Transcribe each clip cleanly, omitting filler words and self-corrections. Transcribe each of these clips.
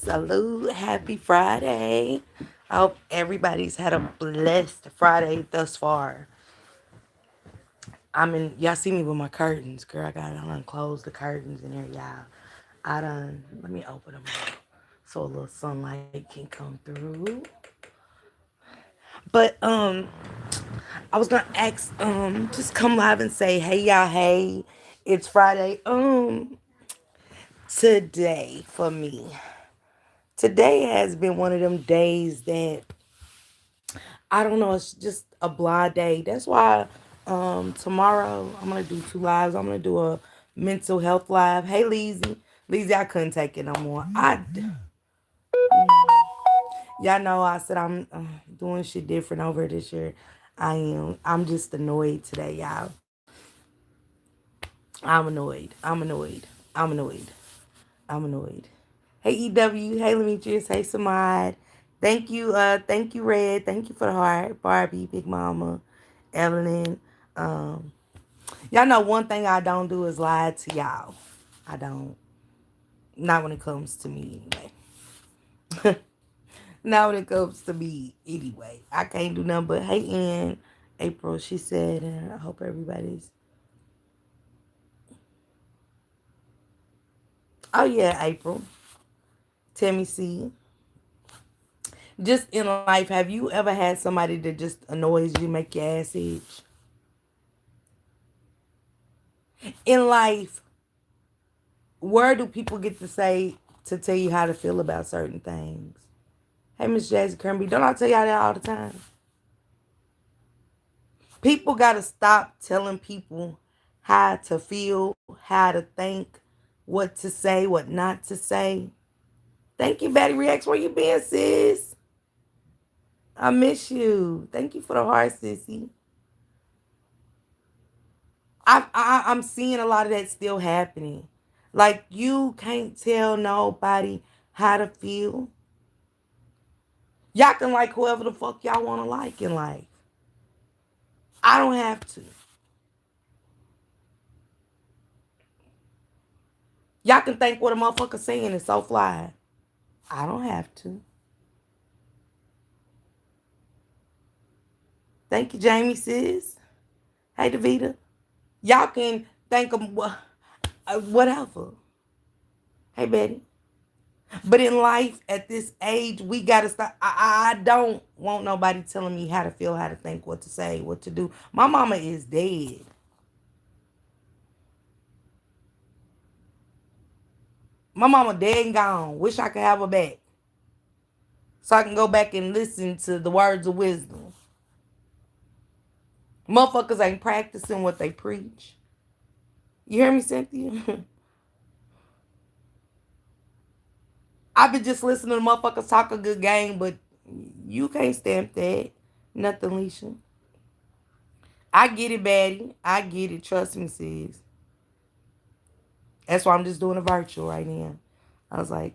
Salute. Happy Friday. I hope everybody's had a blessed Friday thus far. Y'all see me with my curtains, girl. I done close the curtains in here, y'all. Let me open them up so a little sunlight can come through. But, I was gonna ask, just come live and say, hey, y'all, hey, it's Friday. Today for me. Today has been one of them days that I don't know, it's just a blah day. That's why tomorrow I'm gonna do two lives. I'm gonna do a mental health live. Hey Leezy. Leezy, I couldn't take it no more. Y'all know I said I'm doing shit different over this year. I am. I'm just annoyed today, y'all. I'm annoyed. I'm annoyed. I'm annoyed. I'm annoyed. Hey EW, hey Demetrius, hey Samad. Thank you, Red. Thank you for the heart. Barbie, Big Mama, Evelyn. Um, y'all know one thing I don't do is lie to y'all. I don't. Not when it comes to me anyway. Not when it comes to me anyway. I can't do nothing but hey Ann. April, she said, and I hope everybody's oh yeah, April. Tammy C. Just in life, have you ever had somebody that just annoys you, make your ass itch? In life, where do people get to say to tell you how to feel about certain things? Hey, Miss Jazzy Kirby, don't I tell y'all that all the time? People gotta stop telling people how to feel, how to think, what to say, what not to say. Thank you, Betty Reacts. Where you been, sis? I miss you. Thank you for the heart, sissy. I'm seeing a lot of that still happening. Like you can't tell nobody how to feel. Y'all can like whoever the fuck y'all want to like in life. I don't have to. Y'all can think what a motherfucker saying is so fly. I don't have to. Thank you, Jamie, sis. Hey, Davita. Y'all can think of whatever. Hey, Betty. But in life, at this age, we gotta stop. I don't want nobody telling me how to feel, how to think, what to say, what to do. My mama is dead. My mama dead and gone. Wish I could have her back. So I can go back and listen to the words of wisdom. Motherfuckers ain't practicing what they preach. You hear me, Cynthia? I been just listening to motherfuckers talk a good game, but you can't stamp that. Nothing, Leisha. I get it, baddie. I get it. Trust me, sis. That's why I'm just doing a virtual right now. I was like,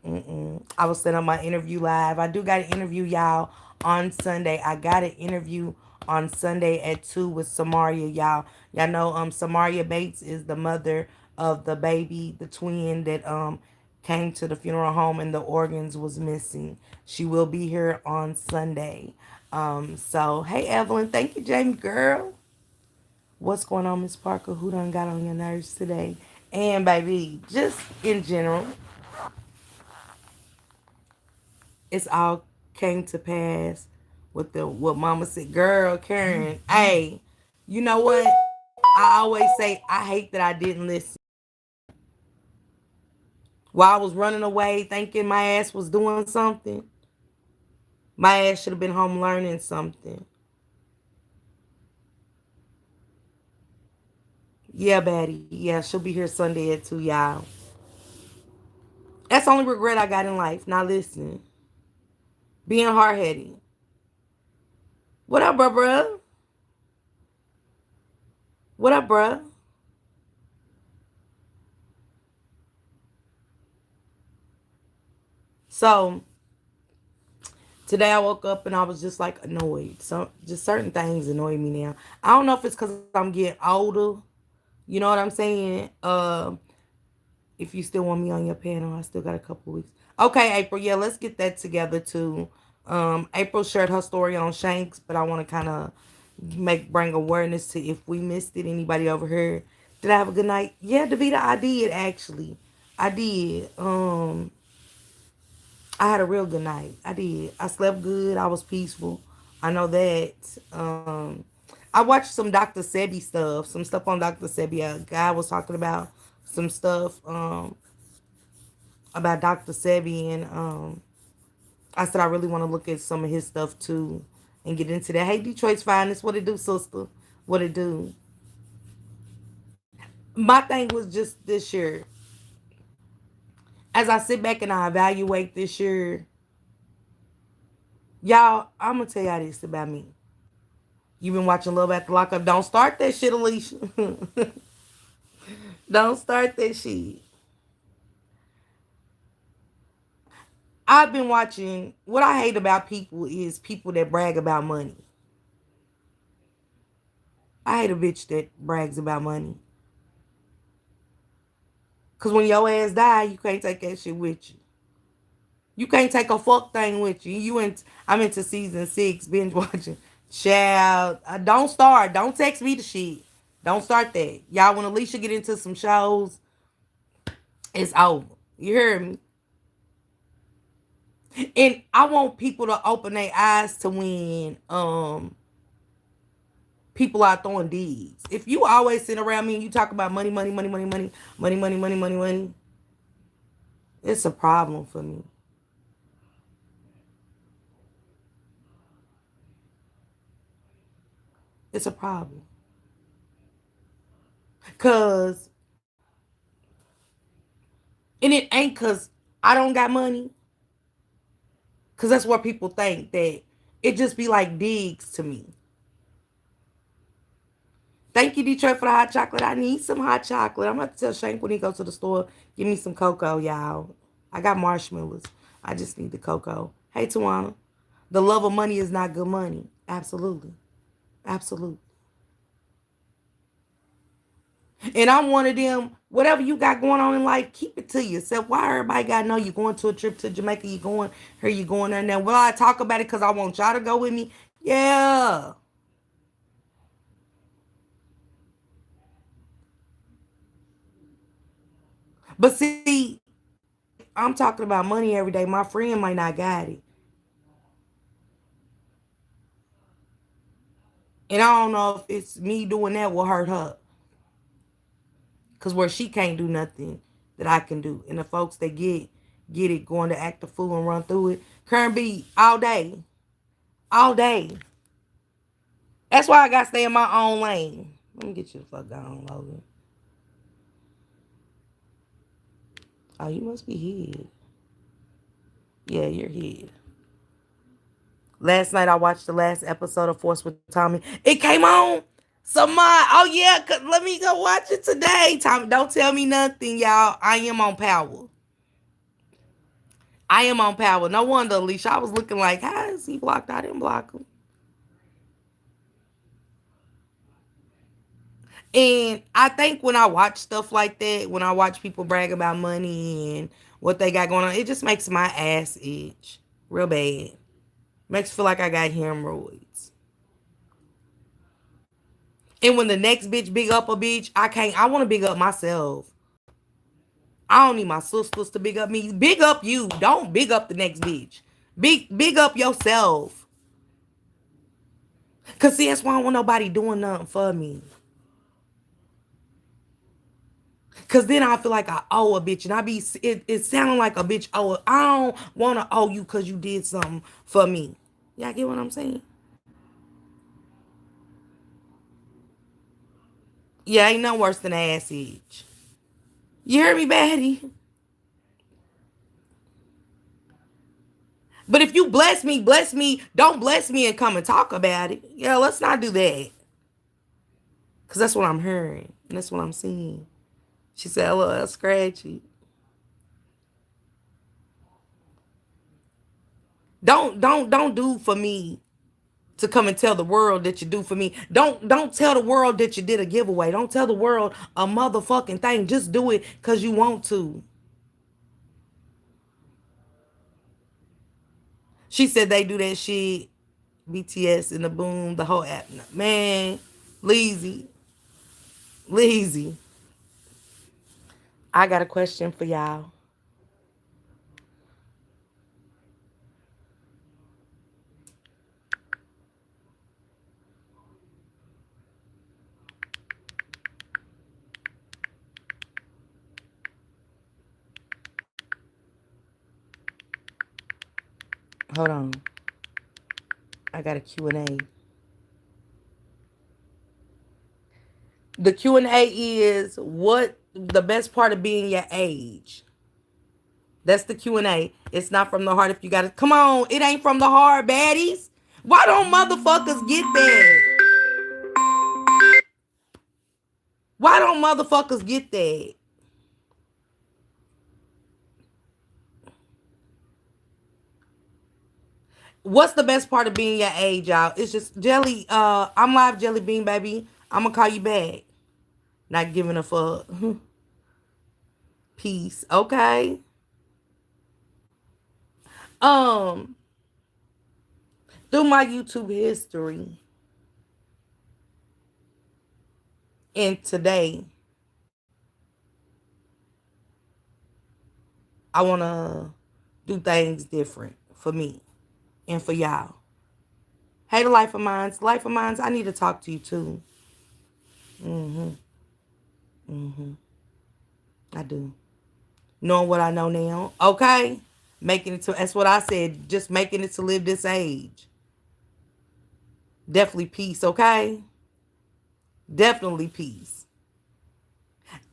I was setting up my interview live. I do got an interview, y'all, on Sunday. I got an interview on Sunday at 2 with Samaria, y'all. Y'all know Samaria Bates is the mother of the baby, the twin that came to the funeral home and the organs was missing. She will be here on Sunday. So hey Evelyn, thank you, Jamie girl. What's going on, Miss Parker? Who done got on your nerves today? And baby, just in general, it's all came to pass with the what Mama said. Girl, Karen, hey, you know what? I always say I hate that I didn't listen. While I was running away, thinking my ass was doing something, my ass should have been home learning something. Yeah, Betty. Yeah, she'll be here Sunday at 2, y'all. That's the only regret I got in life, not listening. Being hard headed. What up, bruh? What up, bruh? So today I woke up and I was just like annoyed. So just certain things annoy me now. I don't know if it's because I'm getting older. You know what I'm saying? If you still want me on your panel, I still got a couple weeks. Okay, April. Yeah, let's get that together too. April shared her story on Shanks, but I want to kind of make bring awareness to if we missed it. Anybody over here? Did I have a good night? Yeah, Davita, I did actually. I did. I had a real good night. I did. I slept good. I was peaceful. I know that. I watched some Dr. Sebi stuff. Some stuff on Dr. Sebi. A guy was talking about some stuff about Dr. Sebi, and I said I really want to look at some of his stuff too and get into that. Hey, Detroit's finest. What it do, sister? What it do? My thing was just this year. As I sit back and I evaluate this year, y'all, I'm gonna tell y'all this about me. You been watching Love at the Lockup. Don't start that shit, Alicia. Don't start that shit. I've been watching. What I hate about people is people that brag about money. I hate a bitch that brags about money. Cause when your ass die, you can't take that shit with you. You can't take a fuck thing with you. I'm into season 6, binge watching. Child, don't start. Don't text me the shit. Don't start that. Y'all, when Alicia get into some shows, it's over. You hear me? And I want people to open their eyes to when people are throwing digs. If you always sit around me and you talk about money, money, money, money, money, money, money, money, money, money, it's a problem for me. It's a problem. Cause and it ain't cause I don't got money. Cause that's what people think that it just be like digs to me. Thank you, Detroit, for the hot chocolate. I need some hot chocolate. I'm about to tell Shank when he goes to the store, give me some cocoa, y'all. I got marshmallows. I just need the cocoa. Hey, Tawana. The love of money is not good money. Absolutely. Absolutely. And I'm one of them, whatever you got going on in life, keep it to yourself. Why everybody got to know you're going to a trip to Jamaica, you going here, you going there. Now, will I talk about it because I want y'all to go with me? Yeah. But see, I'm talking about money every day. My friend might not got it. And I don't know if it's me doing that will hurt her. Cause where she can't do nothing that I can do. And the folks that get it going to act the fool and run through it. Current B all day. All day. That's why I gotta stay in my own lane. Let me get you the fuck on, Logan. Oh, you must be here. Yeah, you're here. Last night I watched the last episode of Force with Tommy. It came on. So my yeah, let me go watch it today. Tommy, don't tell me nothing, y'all. I am on power. I am on power. No wonder, Alicia. I was looking like, how is he blocked? I didn't block him. And I think when I watch stuff like that, when I watch people brag about money and what they got going on, it just makes my ass itch real bad. Makes me feel like I got hemorrhoids. And when the next bitch big up a bitch, I can't. I want to big up myself. I don't need my sisters to big up me. Big up you. Don't big up the next bitch. Big up yourself. Cause see, that's why I don't want nobody doing nothing for me. Cause then I feel like I owe a bitch, and it sounding like a bitch owe. I don't want to owe you cause you did something for me. Y'all get what I'm saying? Yeah, ain't no worse than ass itch. You hear me, Batty? But if you bless me. Don't bless me and come and talk about it. Yeah, let's not do that. Cause that's what I'm hearing, and that's what I'm seeing. She said, "LOL, scratchy." Don't do for me to come and tell the world that you do for me. Don't tell the world that you did a giveaway. Don't tell the world a motherfucking thing. Just do it because you want to. She said they do that shit. BTS and the Boom, the whole app. Man, lazy, lazy. I got a question for y'all. Hold on. I got a Q&A. The Q&A is what the best part of being your age. That's the Q&A. It's not from the heart if you got it. Come on, it ain't from the heart, baddies. Why don't motherfuckers get that? Why don't motherfuckers get that? What's the best part of being your age, y'all? It's just Jelly. I'm live, Jelly Bean, baby. I'm gonna call you back. Not giving a fuck. Peace. Okay. Um, through my YouTube history and today, I wanna do things different for me and for y'all. Hey, the life of mines, life of mines. I need to talk to you too. Mhm. Mhm. I do. Knowing what I know now. Okay. Making it to. That's what I said. Just making it to live this age. Definitely peace. Okay. Definitely peace.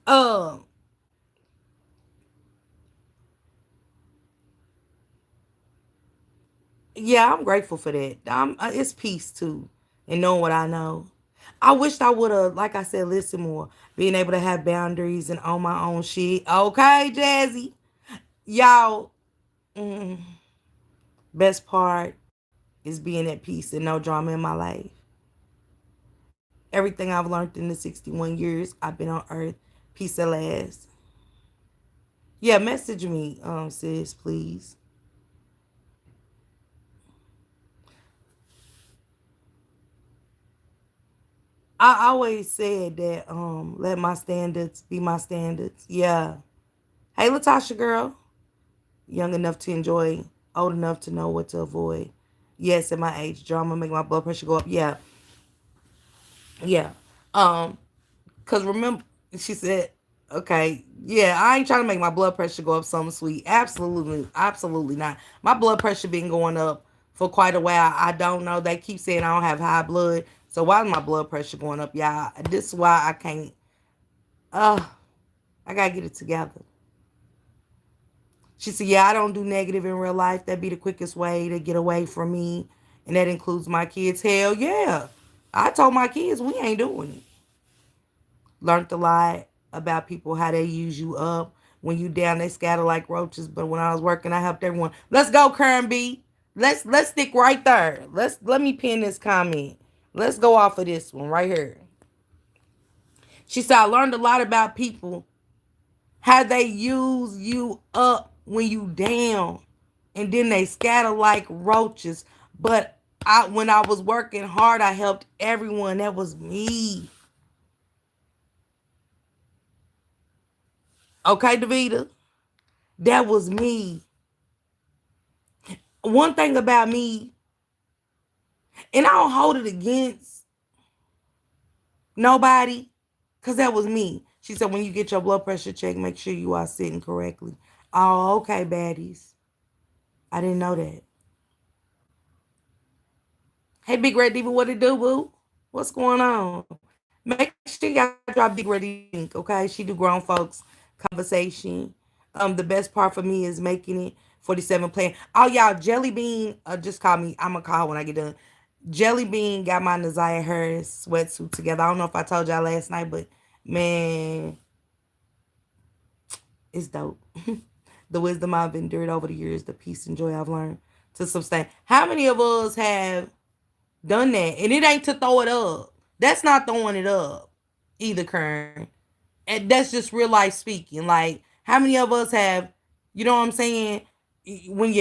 Um. Yeah, I'm grateful for that. It's peace too, and knowing what I know. I wished I would have, like I said, listen more, being able to have boundaries and own my own shit. Okay, Jazzy, y'all. mm, Best part is being at peace and no drama in my life. Everything I've learned in the 61 years I've been on Earth, peace at last. Yeah, message me, sis, please. I always said that let my standards be my standards. Yeah. Hey, Latasha girl. Young enough to enjoy, old enough to know what to avoid. Yes, at my age, drama make my blood pressure go up. Yeah, yeah. Um, cause remember, she said, okay, yeah, I ain't trying to make my blood pressure go up something sweet. Absolutely, absolutely not. My blood pressure been going up for quite a while. I don't know. They keep saying I don't have high blood. So why is my blood pressure going up, y'all? This is why I can't. Uh, I gotta get it together. She said, yeah, I don't do negative in real life. That'd be the quickest way to get away from me. And that includes my kids. Hell yeah. I told my kids we ain't doing it. Learned a lot about people, how they use you up. When you down, they scatter like roaches. But when I was working, I helped everyone. Let's go, Kern B. Let's stick right there. Let me pin this comment. Let's go off of this one right here. She said, I learned a lot about people, how they use you up when you down, and then they scatter like roaches. But when I was working hard, I helped everyone. That was me. Okay, Davita? That was me. One thing about me, and I don't hold it against nobody, because that was me. She said, when you get your blood pressure checked, make sure you are sitting correctly. Oh, okay, baddies. I didn't know that. Hey, Big Red Diva, what it do, boo? What's going on? Make sure y'all drop Big Red Diva link, okay? She do grown folks conversation. The best part for me is making it 47 playing. Oh, y'all, Jelly Bean, just call me. I'm gonna call when I get done. Jelly Bean got my Nazaya Harris sweatsuit together. I don't know if I told y'all last night, but man, it's dope. The wisdom I've endured over the years, the peace and joy I've learned to sustain. How many of us have done that? And it ain't to throw it up. That's not throwing it up either, Kern. And that's just real life speaking. Like, how many of us have, you know what I'm saying? when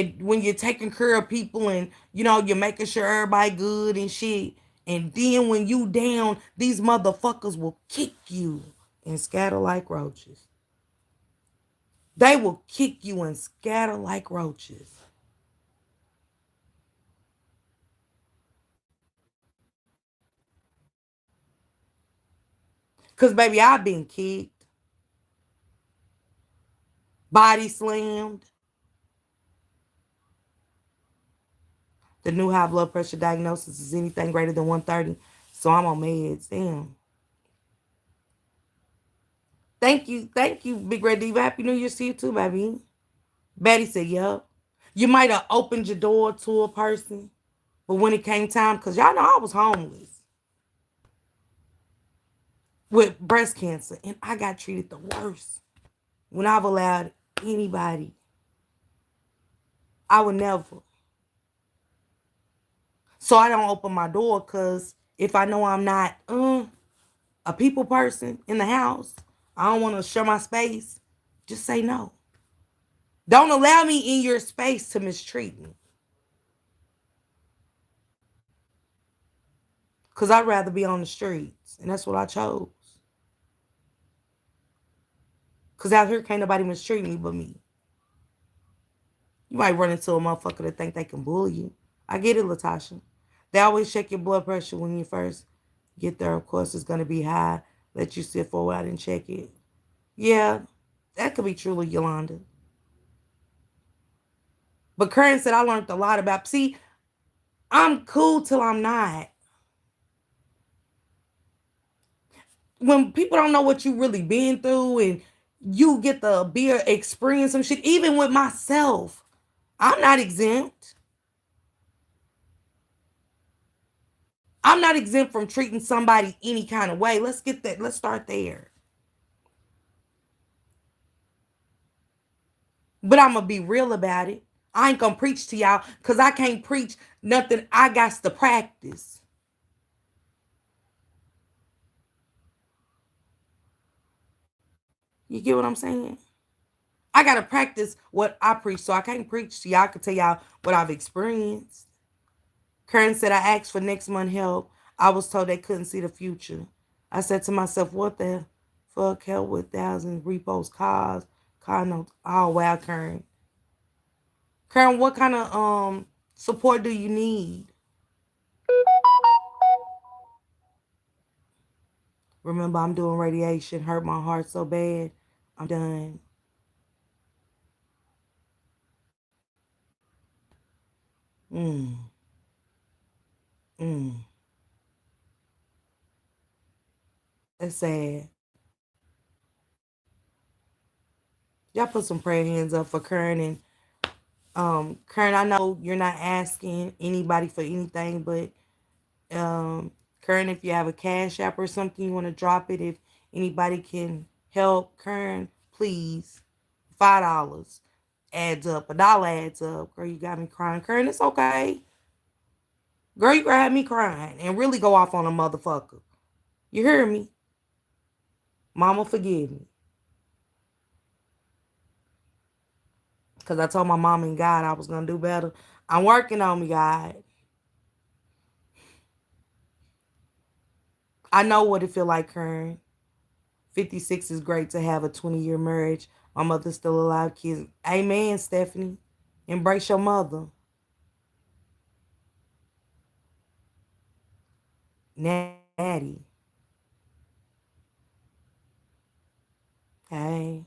you're taking care of people, and you're making sure everybody good and shit, and then when you down, these motherfuckers will kick you and scatter like roaches. They will kick you and scatter like roaches. Cause baby, I've been kicked, body slammed. The new high blood pressure diagnosis is anything greater than 130, so I'm on meds. Damn. Thank you, Big Red Diva. Happy New Year's to you too, baby. Betty said, "Yup." You might have opened your door to a person, but when it came time, cause y'all know I was homeless with breast cancer, and I got treated the worst. When I've allowed anybody, I would never. So I don't open my door, cause if I know I'm not a people person in the house, I don't want to share my space. Just say no. Don't allow me in your space to mistreat me. Cause I'd rather be on the streets. And that's what I chose. Cause out here can't nobody mistreat me but me. You might run into a motherfucker that think they can bully you. I get it, Latasha. They always check your blood pressure when you first get there. Of course, it's gonna be high. Let you sit for a while and check it. Yeah, that could be true, Yolanda. But Karen said I learned a lot about. See, I'm cool till I'm not. When people don't know what you really been through, and you get the beer experience some shit, even with myself, I'm not exempt. I'm not exempt from treating somebody any kind of way. Let's get that. Let's start there. But I'm gonna be real about it. I ain't gonna preach to y'all because I can't preach nothing. I got to practice. You get what I'm saying? I gotta practice what I preach, so I can't preach to y'all. I can tell y'all what I've experienced. Karen said I asked for next month help. I was told they couldn't see the future. I said to myself, what the fuck, help with thousands, repos, cars, car notes. Oh wow, Karen. Karen, what kind of support do you need? Remember, I'm doing radiation, hurt my heart so bad. I'm done. Mm, mm. That's sad. Y'all put some prayer hands up for Karen. And Karen, I know you're not asking anybody for anything, but Karen, if you have a cash app or something, you want to drop it. If anybody can help Karen, please. $5 adds up. $1 adds up. Girl, you got me crying. Karen, it's okay. Girl, you gonna have me crying and really go off on a motherfucker. You hear me? Mama, forgive me. Because I told my mom and God I was gonna do better. I'm working on me, God. I know what it feel like, Karen. 56 is great to have a 20-year marriage. My mother's still alive, kids. Amen, Stephanie. Embrace your mother. Natty. Hey.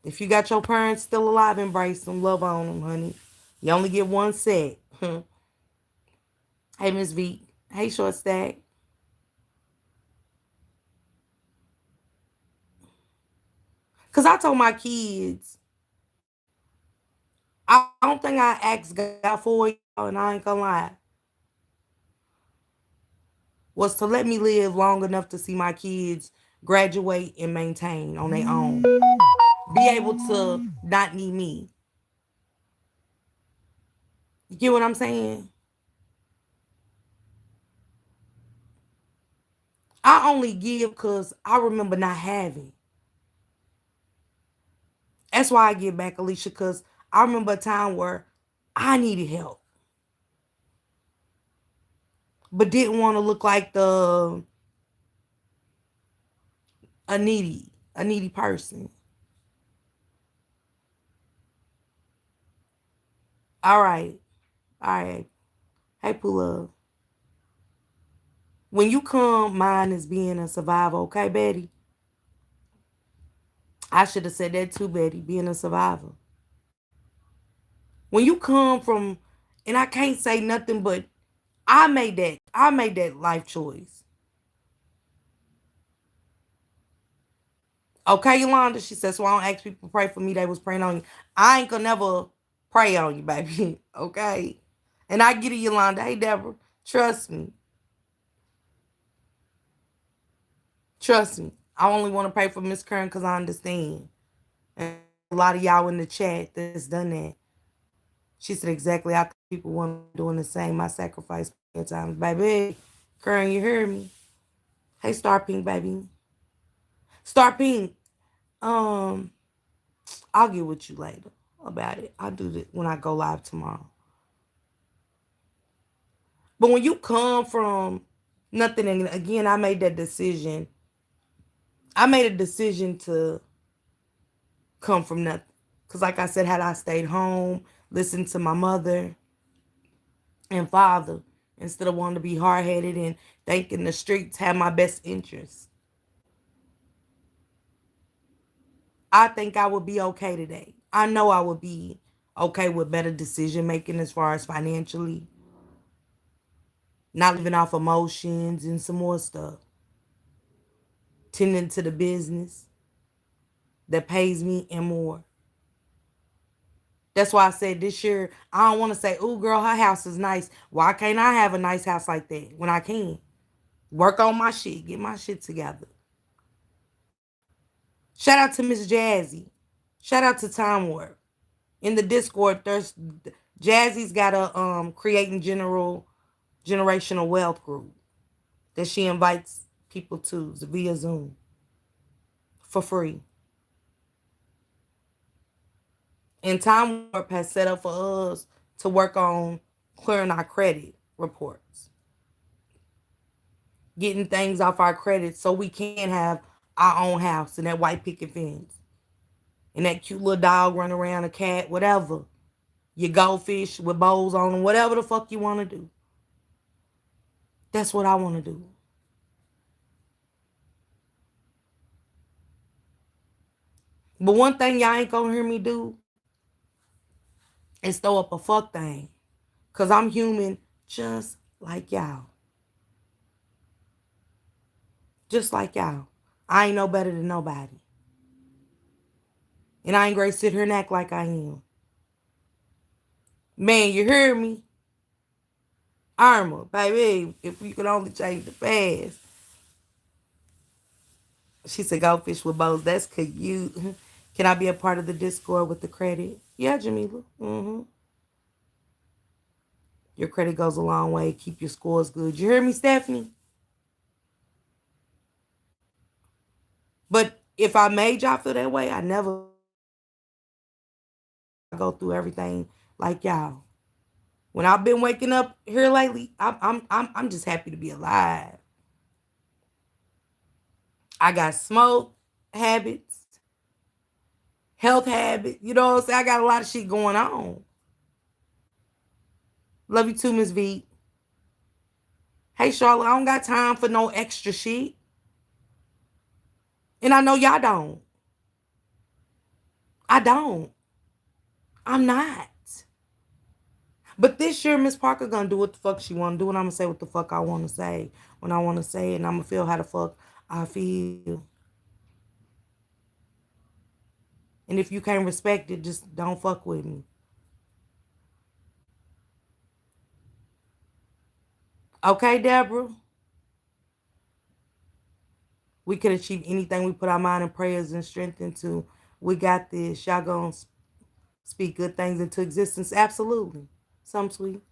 If you got your parents still alive, embrace them. Love on them, honey. You only get one set. Hey, Miss V. Hey, Short Stack. Because I told my kids, I don't think I asked God for it, and I ain't gonna lie, was to let me live long enough to see my kids graduate and maintain on their own. Be able to not need me. You get what I'm saying? I only give because I remember not having. That's why I get back, Alicia, because I remember a time where I needed help, but didn't want to look like a needy person. All right, all right. Hey, Pula, when you come, mine is being a survivor. Okay, Betty. I should have said that too, Betty. Being a survivor. When you come from, and I can't say nothing but I made that. I made that life choice. Okay, Yolanda, she says, so I don't ask people to pray for me. They was praying on you. I ain't gonna never pray on you, baby. Okay? And I get it, Yolanda. Hey, Deborah. Trust me. Trust me. I only want to pray for Miss Kern because I understand. And a lot of y'all in the chat that's done that. She said exactly. I think people want doing the same. I sacrifice at times. Baby, Kern, you hear me? Hey, Star Pink, baby. Star Pink. Um, I'll get with you later about it. I'll do it when I go live tomorrow. But when you come from nothing, and again, I made that decision. I made a decision to come from nothing. Because, like I said, had I stayed home, listened to my mother and father, instead of wanting to be hard headed and thinking the streets had my best interests, I think I would be okay today. I know I would be okay with better decision making as far as financially, not living off emotions and some more stuff, tending to the business that pays me and more. That's why I said this year, I don't want to say, "Ooh, girl, her house is nice." Why can't I have a nice house like that when I can? Work on my shit, get my shit together. Shout out to Miss Jazzy. Shout out to Time Warp. In the Discord, there's Jazzy's got a creating generational wealth group that she invites people to via Zoom for free. And Time Warp has set up for us to work on clearing our credit reports, getting things off our credit so we can have our own house and that white picket fence and that cute little dog running around, a cat, whatever. Your goldfish with bows on them, whatever the fuck you want to do. That's what I want to do. But one thing y'all ain't gonna hear me do is throw up a fuck thing. Cause I'm human just like y'all. Just like y'all. I ain't no better than nobody. And I ain't gonna sit here and act like I am. Man, you hear me? Armor, baby, if you could only change the past. She said, go fish with bows. That's cute. Can I be a part of the Discord with the credit? Yeah, Jamila. Your credit goes a long way. Keep your scores good. You hear me, Stephanie? But if I made y'all feel that way, I never go through everything like y'all. When I've been waking up here lately, I'm just happy to be alive. I got smoke habits, health habits. You know what I'm saying? I got a lot of shit going on. Love you too, Miss V. Hey, Charlotte, I don't got time for no extra shit. And I know y'all don't. I don't. I'm not. But this year, Miss Parker gonna do what the fuck she wanna do, and I'm gonna say what the fuck I wanna say when I wanna say it, and I'm gonna feel how the fuck I feel. And if you can't respect it, just don't fuck with me. Okay, Deborah? We can achieve anything we put our mind and prayers and strength into. We got this. Y'all gonna speak good things into existence? Absolutely. Some sweet.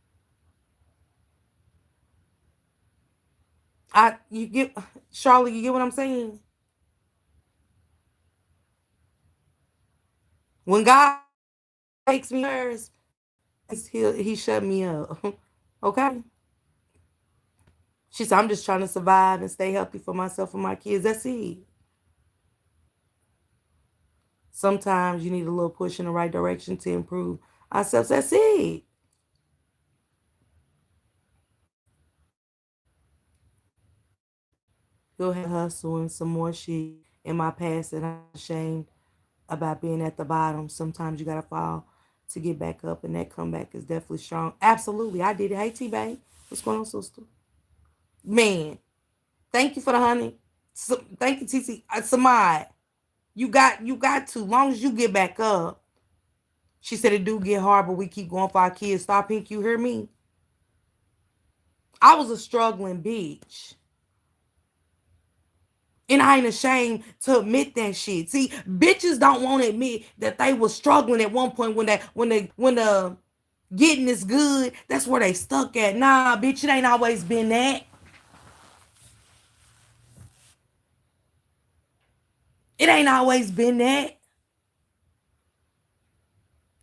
You get Charlotte, you get what I'm saying? When God takes me hers, he shut me up. Okay? She said, I'm just trying to survive and stay healthy for myself and my kids. That's it. Sometimes you need a little push in the right direction to improve ourselves. That's it. Go ahead, hustle and some more shit in my past that I'm ashamed about being at the bottom. Sometimes you gotta fall to get back up, and that comeback is definitely strong. Absolutely, I did it. Hey, T Bang, what's going on, sister? Man, thank you for the honey. So, thank you, TC. Samad, you got to. Long as you get back up. She said it do get hard, but we keep going for our kids. Stop, Pink. You hear me? I was a struggling bitch. And I ain't ashamed to admit that shit. See, bitches don't want to admit that they was struggling at one point when the getting is good. That's where they stuck at. Nah, bitch, it ain't always been that. It ain't always been that.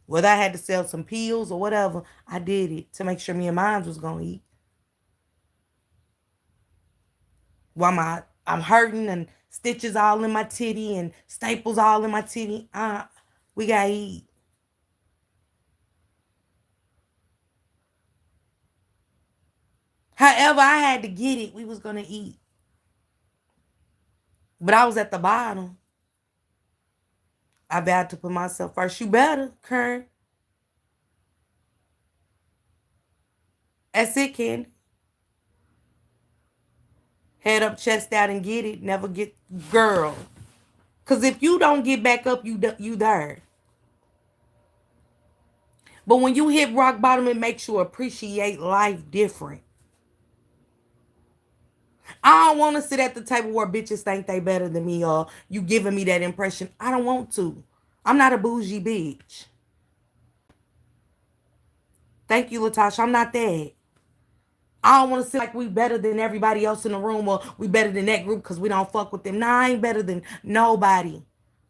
Whether I had to sell some pills or whatever, I did it to make sure me and mine was gonna eat. While I'm hurting and stitches all in my titty and staples all in my titty, we gotta eat. However, I had to get it. We was gonna eat. But I was at the bottom. I vowed to put myself first. You better, Kern. That's it, Candy. Head up, chest out, and get it. Never get girl. Cause if you don't get back up, you there. But when you hit rock bottom, it makes you appreciate life different. I don't want to sit at the table where bitches think they better than me or you giving me that impression. I don't want to. I'm not a bougie bitch. Thank you, Latasha. I'm not that. I don't want to sit like we better than everybody else in the room or we better than that group because we don't fuck with them. Nah, I ain't better than nobody.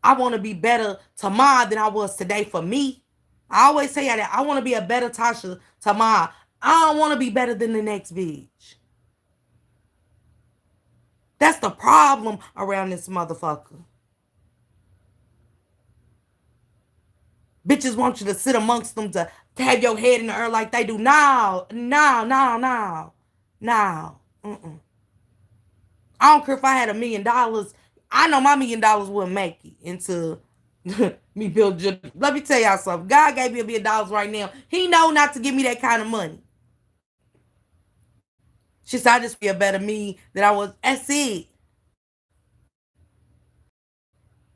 I want to be better tomorrow than I was today for me. I always say that. I want to be a better Tasha tomorrow. I don't want to be better than the next bitch. That's the problem around this motherfucker. Bitches want you to sit amongst them to have your head in the air like they do. No, no, no, no, no. Mm-mm. I don't care if I had $1 million. I know my $1 million wouldn't make it into me build. Let me tell y'all something. God gave me $1 million right now. He know not to give me that kind of money. She said I just be a better me than I was. That's it.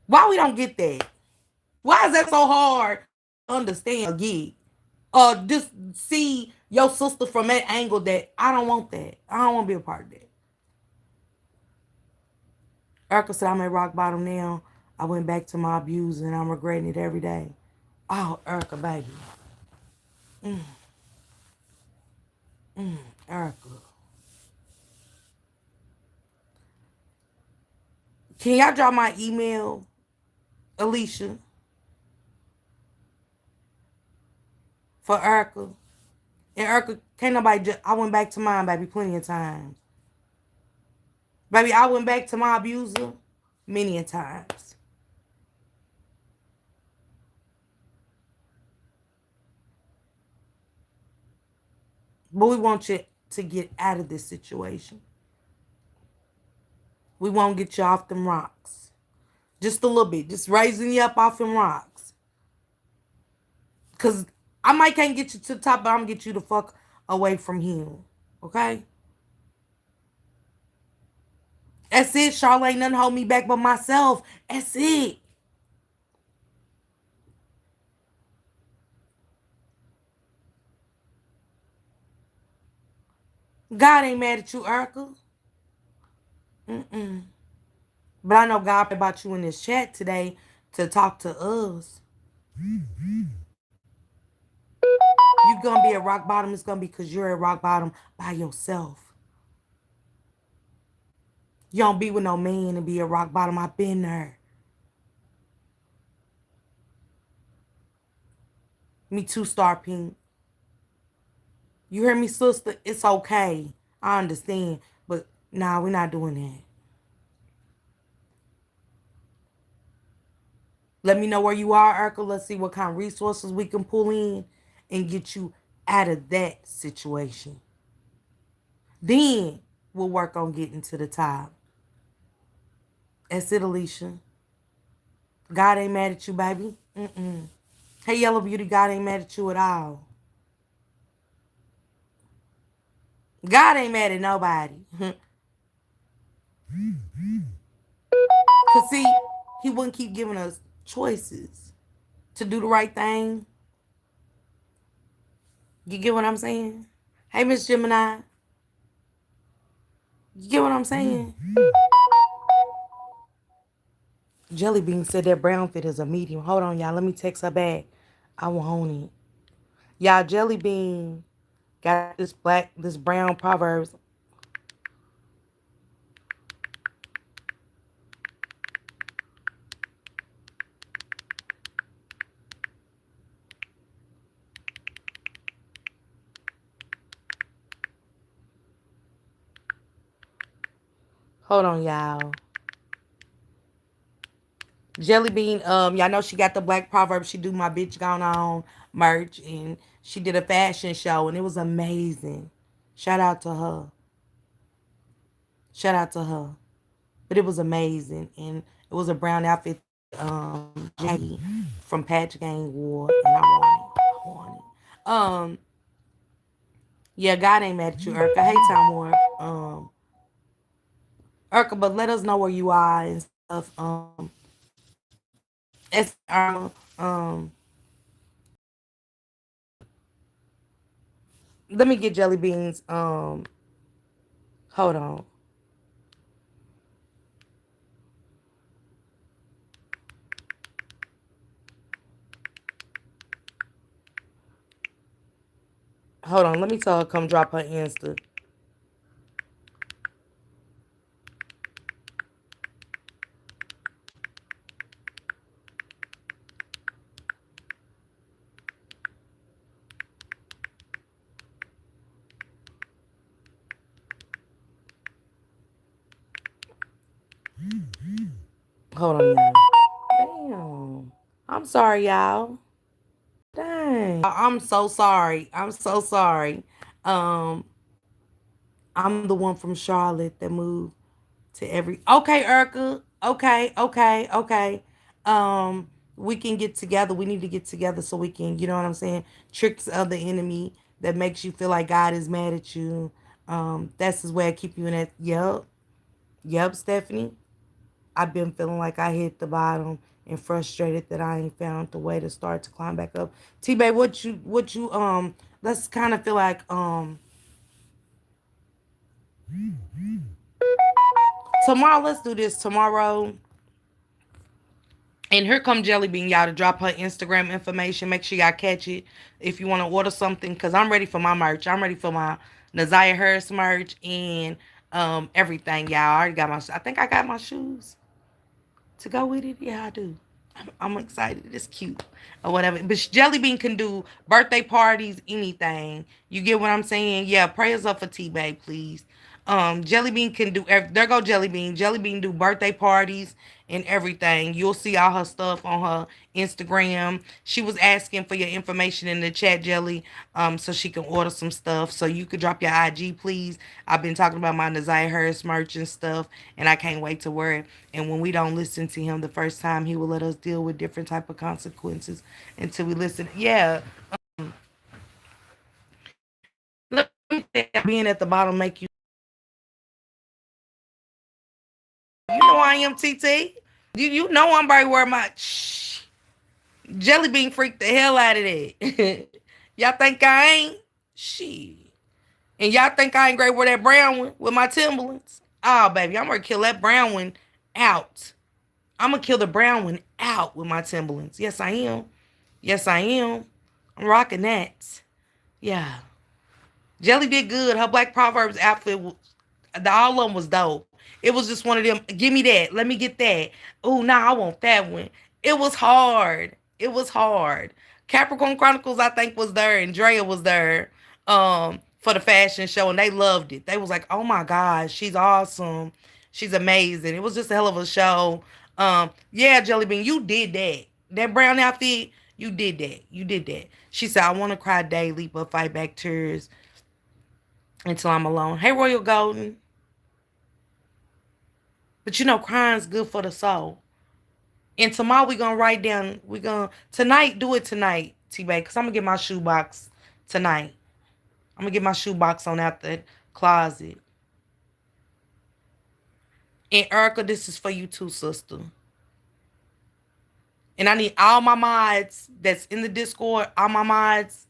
Why we don't get that? Why is that so hard to understand or get? Just see your sister from that angle that I don't want that. I don't want to be a part of that. Erica said I'm at rock bottom now. I went back to my abuse and I'm regretting it every day. Oh, Erica, baby. Mm, Erica. Can y'all drop my email, Alicia, for Erica? And Erica, can't nobody just, I went back to mine, baby, plenty of times. Baby, I went back to my abuser many a times. But we want you to get out of this situation. We won't get you off them rocks. Just a little bit. Just raising you up off them rocks. Cause I might can't get you to the top, but I'm gonna get you the fuck away from him. Okay? That's it, Charlotte. Ain't nothing hold me back but myself. That's it. God ain't mad at you, Erica. Mm-mm. But I know God about you in this chat today to talk to us. You're gonna be at rock bottom. It's gonna be because you're at rock bottom by yourself. You don't be with no man and be at rock bottom. I've been there. Me too, Star Pink. You hear me, sister? It's okay. I understand. But nah, we're not doing that. Let me know where you are, Urkel. Let's see what kind of resources we can pull in and get you out of that situation. Then we'll work on getting to the top. That's it, Alicia. God ain't mad at you, baby. Mm-mm. Hey, Yellow Beauty, God ain't mad at you at all. God ain't mad at nobody. Cause see, he wouldn't keep giving us choices to do the right thing. You get what I'm saying? Hey, Miss Gemini, you get what I'm saying? Jelly Bean said that brown fit is a medium. Hold on, y'all. Let me text her back. I want it. Y'all, Jelly Bean got this brown Proverbs. Hold on, y'all. Jelly Bean, y'all know she got the Black Proverb. She do my bitch gone on merch, and she did a fashion show, and it was amazing. Shout out to her. Shout out to her. But it was amazing, and it was a brown outfit. Jackie from Patch Gang wore, and I want it. I want it. Yeah, God ain't mad at you, Urka. Hey, Tom Moore. Urka, but let us know where you are and stuff. It's let me get Jelly Beans. Hold on. Hold on. Let me tell her come drop her Insta. Hold on, y'all. Damn. I'm sorry, y'all. Dang. I'm so sorry. I'm so sorry. Um, I'm the one from Charlotte that moved to every. Okay, Urka. Okay, okay, okay. We can get together. We need to get together so we can, you know what I'm saying? Tricks of the enemy that makes you feel like God is mad at you. That's his way of keeping you in that. Yep, yep, Stephanie. I've been feeling like I hit the bottom and frustrated that I ain't found the way to start to climb back up. T Bay, what you let's kind of feel like tomorrow, let's do this tomorrow. And here come Jelly Bean, y'all, to drop her Instagram information. Make sure y'all catch it if you want to order something, because I'm ready for my merch. I'm ready for my Nazaya Harris merch and everything, y'all. I already got my, I think I got my shoes to go with it. Yeah, I do. I'm excited. It's cute or whatever. But Jelly Bean can do birthday parties, anything. You get what I'm saying? Yeah, prayers up for T-Bay, please. Jelly Bean can do. There go Jelly Bean. Jelly Bean do birthday parties and everything. You'll see all her stuff on her Instagram. She was asking for your information in the chat, Jelly, so she can order some stuff. So you could drop your IG, please. I've been talking about my Desire Harris merch and stuff, and I can't wait to wear it. And when we don't listen to him the first time, he will let us deal with different type of consequences until we listen. Yeah, let me say, being at the bottom make you. You know I am TT. You know I'm very worried my shh. Jelly Bean freaked the hell out of that. Y'all think I ain't? Shit. And y'all think I ain't great with that brown one with my Timberlands? Oh, baby, I'm gonna kill that brown one out. I'm gonna kill the brown one out with my Timberlands. Yes, I am. Yes, I am. I'm rocking that. Yeah. Jelly did good. Her Black Proverbs outfit, all of them was dope. It was just one of them. Give me that. Let me get that. Oh, nah, I want that one. It was hard. It was hard. Capricorn Chronicles, I think, was there, and Drea was there for the fashion show, and they loved it. They was like, "Oh my God, she's awesome, she's amazing." It was just a hell of a show. Yeah, Jelly Bean, you did that. That brown outfit, you did that. You did that. She said, "I want to cry daily, but fight back tears until I'm alone." Hey, Royal Golden, but you know, crying's good for the soul. And tomorrow we gonna write down. We gonna tonight do it tonight, T-Bay, cause I'm gonna get my shoebox tonight. I'm gonna get my shoebox on out the closet. And Erica, this is for you too, sister. And I need all my mods that's in the Discord. All my mods,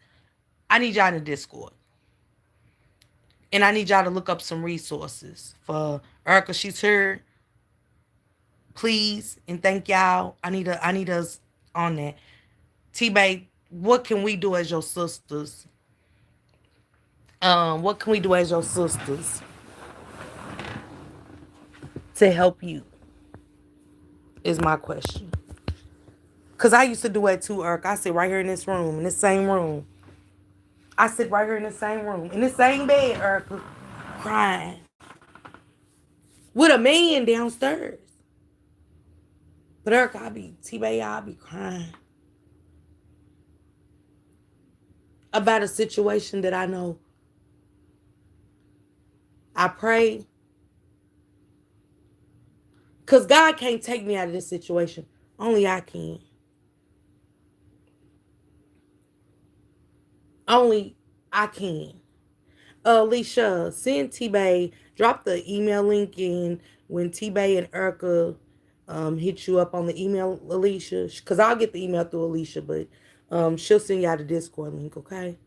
I need y'all in the Discord. And I need y'all to look up some resources for Erica. She's here. Please and thank y'all. I need us on that. T-Bay, what can we do as your sisters? What can we do as your sisters to help you? Is my question. Cause I used to do it too, Eric. I sit right here in this room, in this same room. I sit right here in the same room, in the same bed, Erica, crying with a man downstairs. But Erica, I be T-Bay, I be crying about a situation that I know. I pray, cause God can't take me out of this situation. Only I can. Only I can. Alicia, send T-Bay, drop the email link in when T-Bay and Erica hit you up on the email, Alicia. Because I'll get the email through Alicia, but she'll send y'all the Discord link, okay?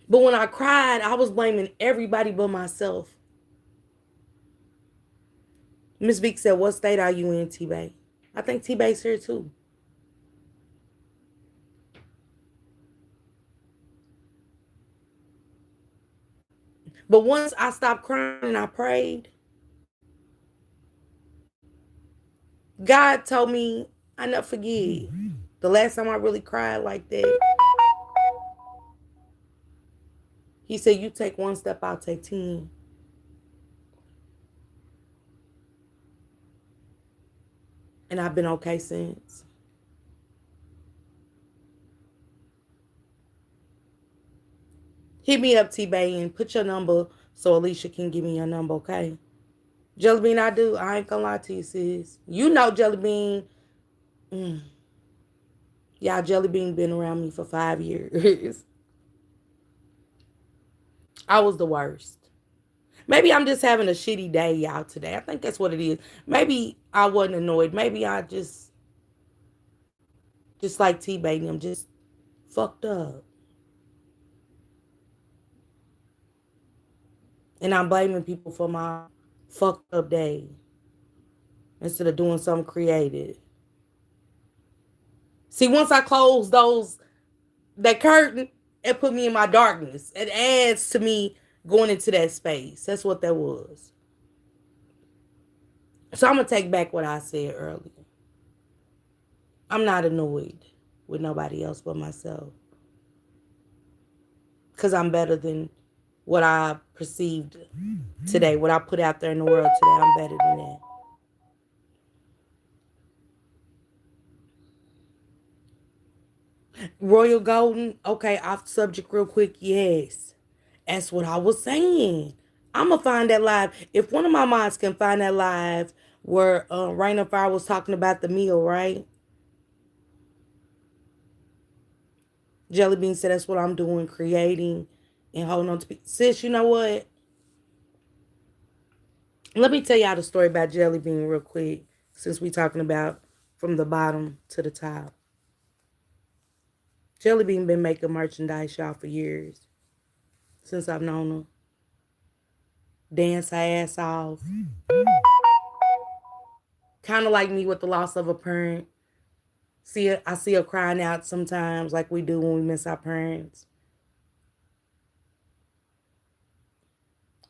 But when I cried, I was blaming everybody but myself. Miss Beak said, what state are you in, T-Bay? I think T-Bay's here too. But once I stopped crying and I prayed, God told me I never forget. The last time I really cried like that, he said, you take one step, I'll take 10. And I've been okay since. Hit me up, T-Bay, and put your number so Alicia can give me your number, okay? Jellybean, I do. I ain't gonna lie to you, sis. You know Jellybean. Mm. Y'all, Jellybean been around me for 5 years. I was the worst. Maybe I'm just having a shitty day, y'all, today. I think that's what it is. Maybe I wasn't annoyed. Maybe I just like T-Bay, I'm just fucked up. And I'm blaming people for my fucked up day instead of doing something creative. See, once I close that curtain, it put me in my darkness. It adds to me going into that space. That's what that was. So I'm gonna take back what I said earlier. I'm not annoyed with nobody else but myself. Because I'm better than what I perceived today, what I put out there in the world today. I'm better than that. Royal Golden, okay, off the subject real quick. Yes, that's what I was saying. I'm gonna find that live. If one of my moms can find that live where Rain of Fire was talking about the meal, right? Jelly Bean said that's what I'm doing, creating and holding on to people. Sis, you know what? Let me tell y'all the story about Jelly Bean real quick, since we talking about from the bottom to the top. Jelly Bean been making merchandise, y'all, for years. Since I've known her. Dance her ass off. Kind of like me with the loss of a parent. I see her crying out sometimes like we do when we miss our parents.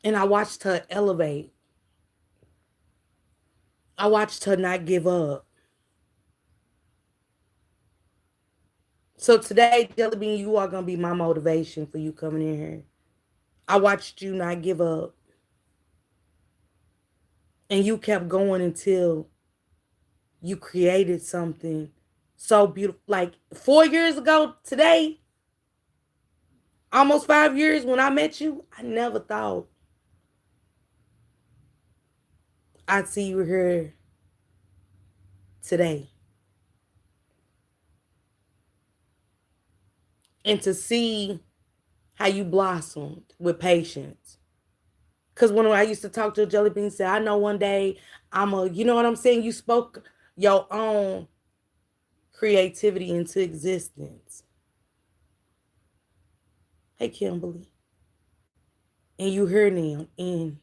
And I watched her elevate. I watched her not give up. So today, Jelly Bean, you are gonna be my motivation for you coming in here. I watched you not give up, and you kept going until you created something so beautiful. Like 4 years ago today, almost 5 years when I met you, I never thought I'd see you here today. And to see how you blossomed with patience. Because when I used to talk to a Jelly Bean, said, I know one day you know what I'm saying? You spoke your own creativity into existence. Hey, Kimberly. And you hear now. Mm.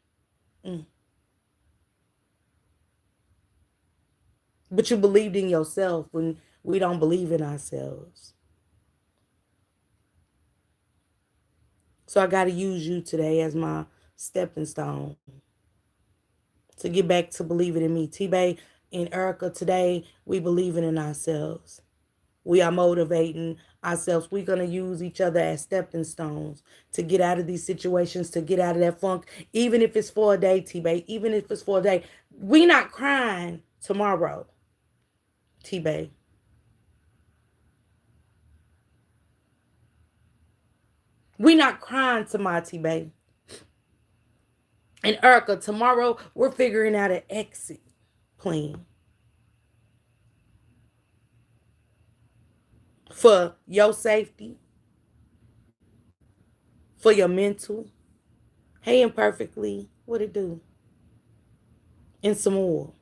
But you believed in yourself when we don't believe in ourselves. So I got to use you today as my stepping stone to get back to believing in me. T-Bay and Erica, today we believing in ourselves. We are motivating ourselves. We're going to use each other as stepping stones to get out of these situations, to get out of that funk, even if it's for a day, T-Bay, even if it's for a day. We not crying tomorrow, T-Bay. We not crying tomorrow, T-Bay. And Erica, tomorrow we're figuring out an exit plan for your safety, for your mental. Hey, imperfectly, what it do? And some more.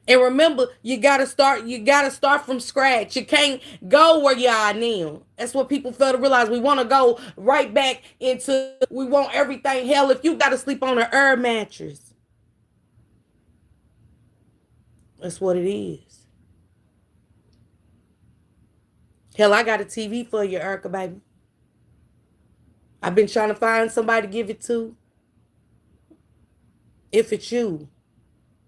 And remember, you gotta start from scratch. You can't go where you are now. That's what people fail to realize. We want to go right back into, we want everything. Hell, if you gotta sleep on an air mattress, that's what it is. Hell, I got a TV for you, Erica, baby. I've been trying to find somebody to give it to. If it's you,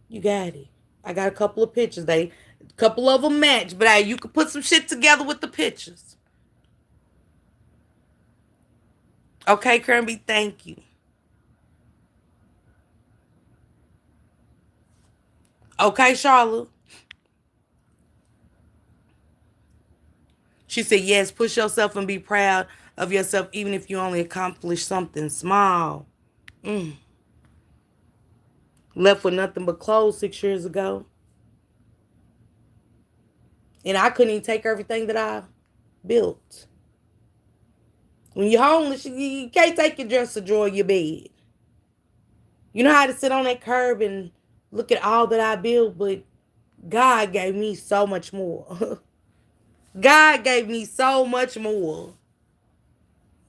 you got it. I got a couple of pictures. A couple of them match, but you can put some shit together with the pictures. Okay, Kirby, thank you. Okay, Charlotte. She said, yes, push yourself and be proud of yourself, even if you only accomplish something small. Mm. Left with nothing but clothes 6 years ago. And I couldn't even take everything that I built. When you're homeless, you can't take your dress to drawer your bed. You know how to sit on that curb and look at all that I built, but God gave me so much more. God gave me so much more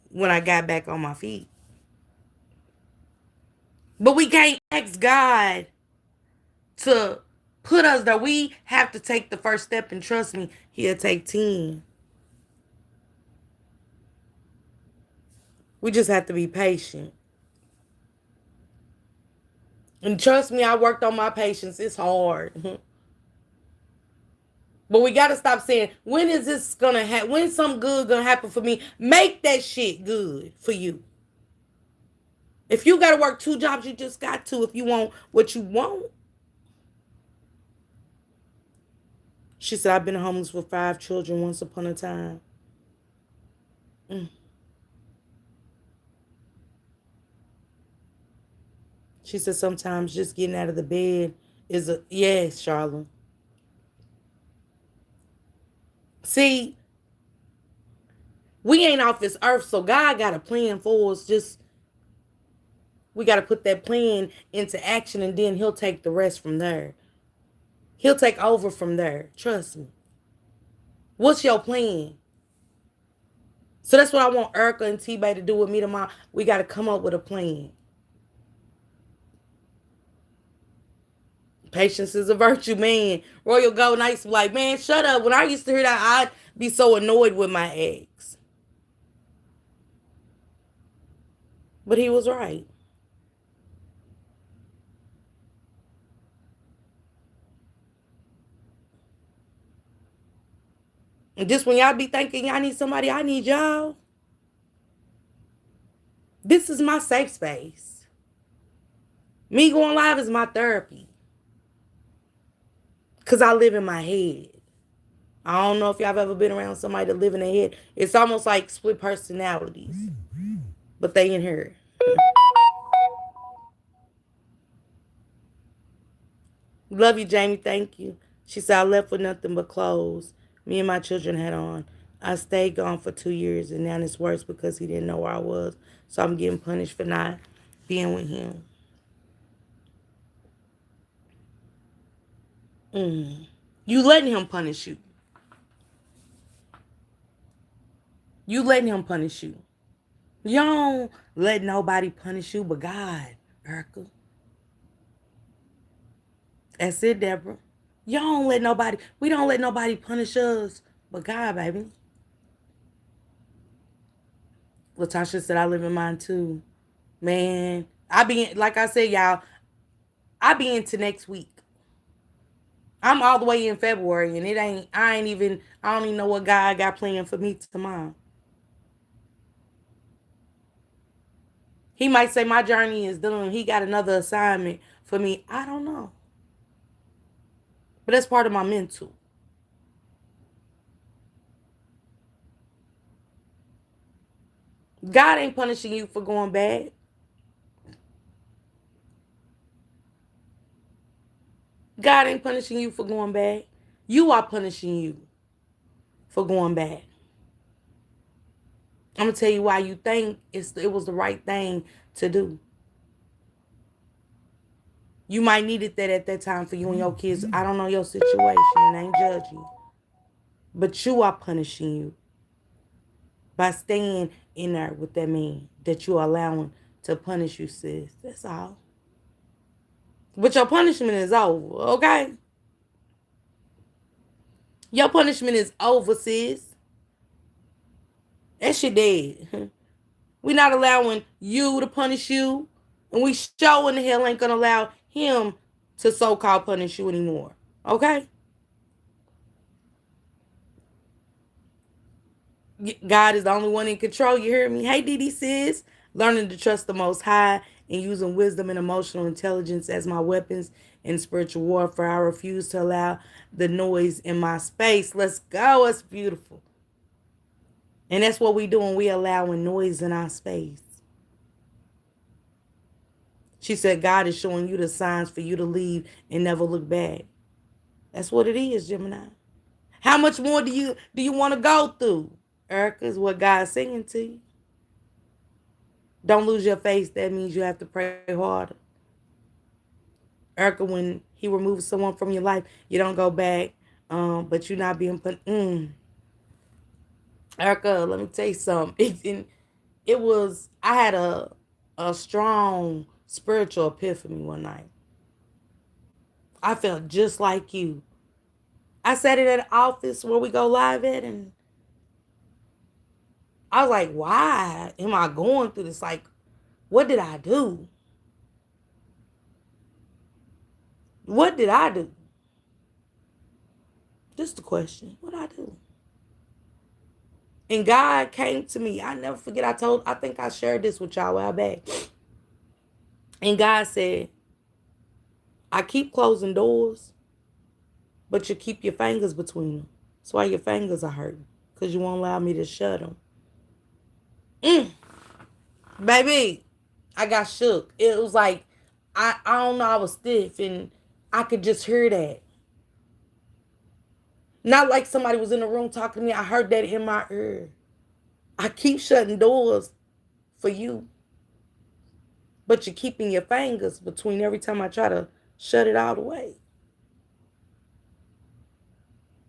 when I got back on my feet. But we can't ask God to put us there. We have to take the first step, and trust me, He'll take 10. We just have to be patient. And trust me, I worked on my patience. It's hard. But we gotta stop saying, when is this gonna happen? When's something good gonna happen for me? Make that shit good for you. If you gotta work 2 jobs, you just got to if you want what you want. She said, I've been homeless with 5 children once upon a time. Mm. She said, sometimes just getting out of the bed is a yes, Charlotte. See, we ain't off this earth, so God got a plan for us. Just we got to put that plan into action, and then He'll take the rest from there. He'll take over from there. Trust me. What's your plan? So that's what I want Erica and T-Bay to do with me tomorrow. We got to come up with a plan. Patience is a virtue, man. Royal Golden, I used to be like, man, shut up. When I used to hear that, I'd be so annoyed with my ex. But he was right. And just when y'all be thinking y'all need somebody, I need y'all. This is my safe space. Me going live is my therapy. Because I live in my head. I don't know if y'all have ever been around somebody that live in their head. It's almost like split personalities. But they in here. Love you, Jamie. Thank you. She said, I left with nothing but clothes me and my children had on. I stayed gone for 2 years, and now it's worse because he didn't know where I was. So I'm getting punished for not being with him. You letting him punish you. You letting him punish you. You don't let nobody punish you but God, Erica. That's it, Deborah. You don't let nobody, we don't let nobody punish us but God, baby. Latasha said, I live in mine too. Man, I be, like I said, y'all, I be into next week. I'm all the way in February, and I don't even know what God got planned for me tomorrow. He might say my journey is done. He got another assignment for me. I don't know. But that's part of my mental. God ain't punishing you for going bad. God ain't punishing you for going bad. You are punishing you for going bad. I'm gonna tell you why you think it was the right thing to do. You might needed that at that time for you and your kids. I don't know your situation and I ain't judging. But you are punishing you by staying in there with that man that you're allowing to punish you, sis. That's all. But your punishment is over, okay? Your punishment is over, sis. That shit dead. We not allowing you to punish you. And we sure in the hell ain't gonna allow him to so-called punish you anymore. Okay? God is the only one in control. You hear me? Hey, Dee sis. Learning to trust the Most High and using wisdom and emotional intelligence as my weapons in spiritual warfare. I refuse to allow the noise in my space. Let's go. It's beautiful. And that's what we doing. We allowing noise in our space. She said, God is showing you the signs for you to leave and never look back. That's what it is, Gemini. How much more do you want to go through? Erica, is what God's saying to you. Don't lose your faith. That means you have to pray harder. Erica, when he removes someone from your life, you don't go back. But you're not being put. Erica, let me tell you something. It was. I had a strong spiritual epiphany one night. I felt just like you. I sat in that office where we go live at, and I was like, why am I going through this? Like, what did I do? What did I do? Just the question. What did I do? And God came to me. I never forget. I think I shared this with y'all a while back. And God said, I keep closing doors, but you keep your fingers between them. That's why your fingers are hurting. Because you won't allow me to shut them. Baby, I got shook. It was like, I don't know, I was stiff and I could just hear that. Not like somebody was in the room talking to me. I heard that in my ear. I keep shutting doors for you. But you're keeping your fingers between every time I try to shut it all the way.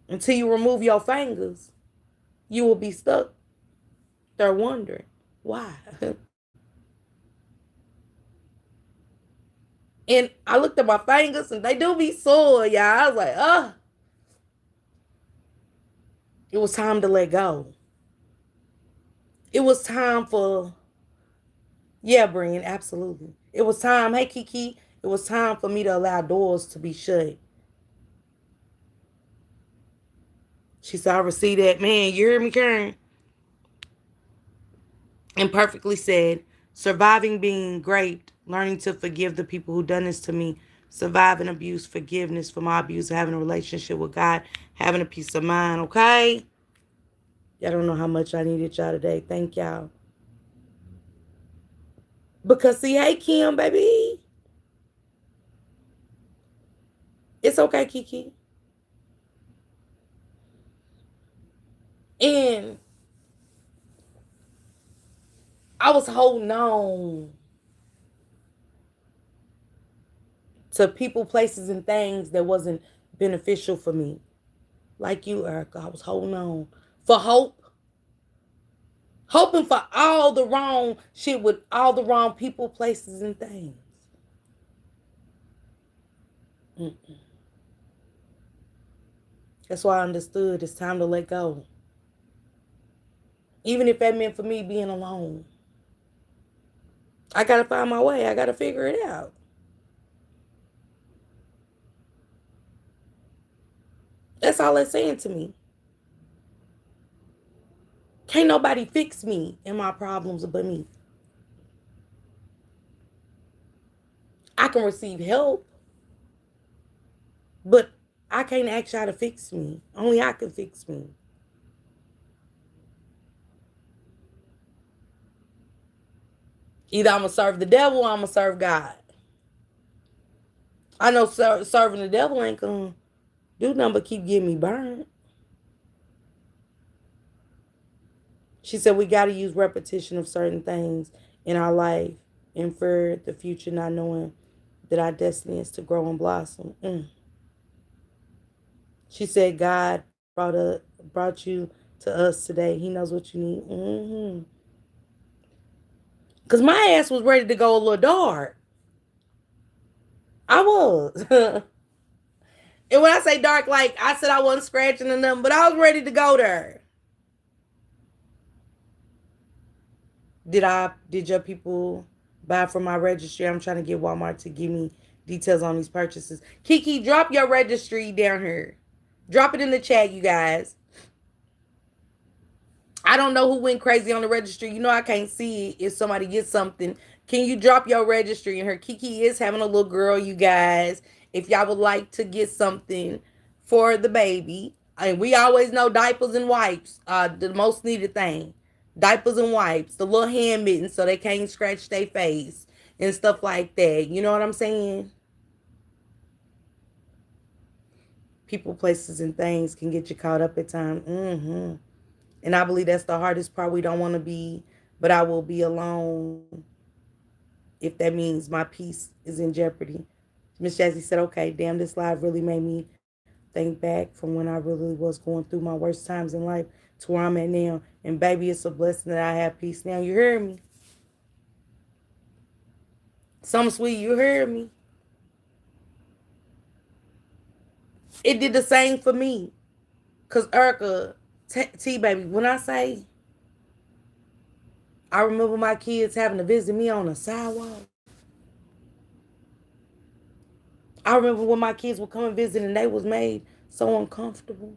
Until you remove your fingers, you will be stuck there wondering why. And I looked at my fingers and they do be sore, y'all. I was like, oh. It was time to let go. It was time for, yeah, Brian, absolutely. It was time, hey, Kiki, it was time for me to allow doors to be shut. She said, I received that. Man, you hear me, Karen? And perfectly said, surviving being great, learning to forgive the people who done this to me, surviving abuse, forgiveness for my abuse, having a relationship with God, having a peace of mind, okay? Y'all don't know how much I needed y'all today. Thank y'all. Because see, hey Kim, baby. It's okay, Kiki. And I was holding on to people, places, and things that wasn't beneficial for me. Like you, Erica. I was holding on for hope. Hoping for all the wrong shit with all the wrong people, places, and things. Mm-mm. That's why I understood it's time to let go. Even if that meant for me being alone. I gotta find my way. I gotta figure it out. That's all it's saying to me. Can't nobody fix me and my problems but me. I can receive help, but I can't ask y'all to fix me. Only I can fix me. Either I'm gonna serve the devil or I'm gonna serve God. I know serving the devil ain't gonna do nothing but keep getting me burned. She said we got to use repetition of certain things in our life and for the future, not knowing that our destiny is to grow and blossom. She said God brought you to us today. He knows what you need. Cause my ass was ready to go a little dark. I was. And when I say dark, like I said, I wasn't scratching or nothing, but I was ready to go there. Did your people buy from my registry? I'm trying to get Walmart to give me details on these purchases. Kiki, drop your registry down here. Drop it in the chat, you guys. I don't know who went crazy on the registry. You know I can't see it if somebody gets something. Can you drop your registry in her? Kiki is having a little girl, you guys. If y'all would like to get something for the baby. And we always know diapers and wipes are the most needed thing. Diapers and wipes, the little hand mittens so they can't scratch their face and stuff like that. You know what I'm saying? People, places, and things can get you caught up at times. And I believe that's the hardest part. We don't want to be, but I will be alone if that means my peace is in jeopardy. Miss Jazzy said, okay, damn, this live really made me think back from when I really was going through my worst times in life to where I'm at now. And baby, it's a blessing that I have peace now. You heard me? Some sweet, you heard me? It did the same for me. Because Erica, T-Baby, when I say I remember my kids having to visit me on a sidewalk. I remember when my kids would come and visit and they was made so uncomfortable.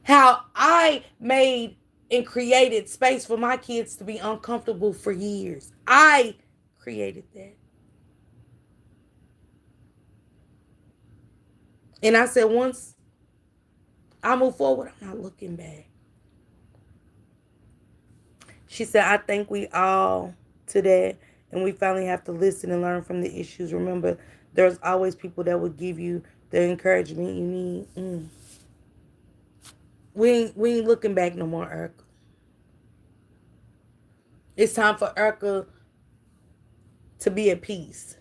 How I made and created space for my kids to be uncomfortable for years. I created that. And I said, once I move forward, I'm not looking back. She said, I think we all to that, and we finally have to listen and learn from the issues. Remember, there's always people that will give you the encouragement you need. We ain't looking back no more, Erica. It's time for Erica to be at peace.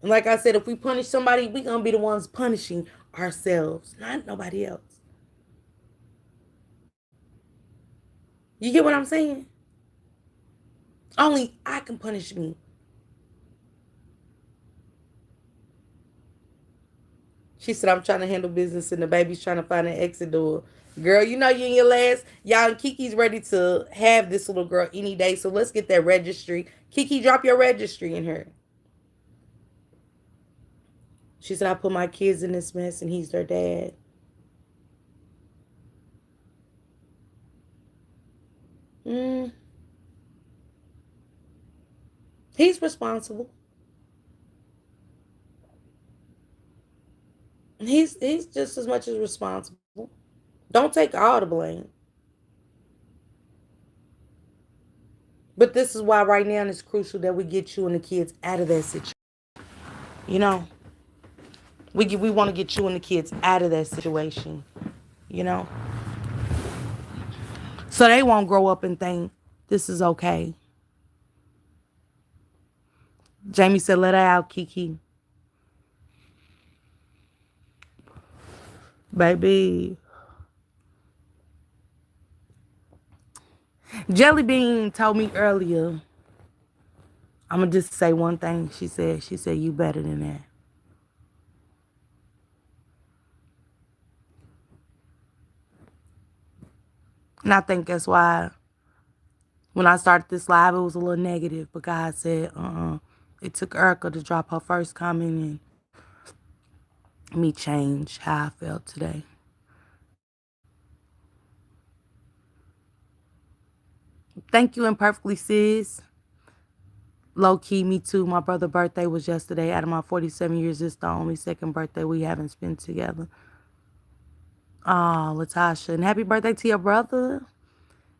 And like I said, if we punish somebody, we gonna be the ones punishing ourselves, not nobody else. You get what I'm saying? Only I can punish me. She said, I'm trying to handle business and the baby's trying to find an exit door. Girl, you know you in your last. Y'all, Kiki's ready to have this little girl any day. So let's get that registry. Kiki, drop your registry in her. She said, I put my kids in this mess and he's their dad. He's responsible. He's just as much as responsible. Don't take all the blame. But this is why right now it's crucial that we get you and the kids out of that situation. You know, we want to get you and the kids out of that situation. You know, so they won't grow up and think this is okay. Jamie said, "Let her out, Kiki, baby." Jelly Bean told me earlier. I'm gonna just say one thing. She said, "You better than that." And I think that's why when I started this live, it was a little negative. But God said, It took Erica to drop her first comment and me change how I felt today. Thank you, Imperfectly Sis. Low key, me too. My brother's birthday was yesterday. Out of my 47 years, it's the only second birthday we haven't spent together. Oh, Latasha. And happy birthday to your brother.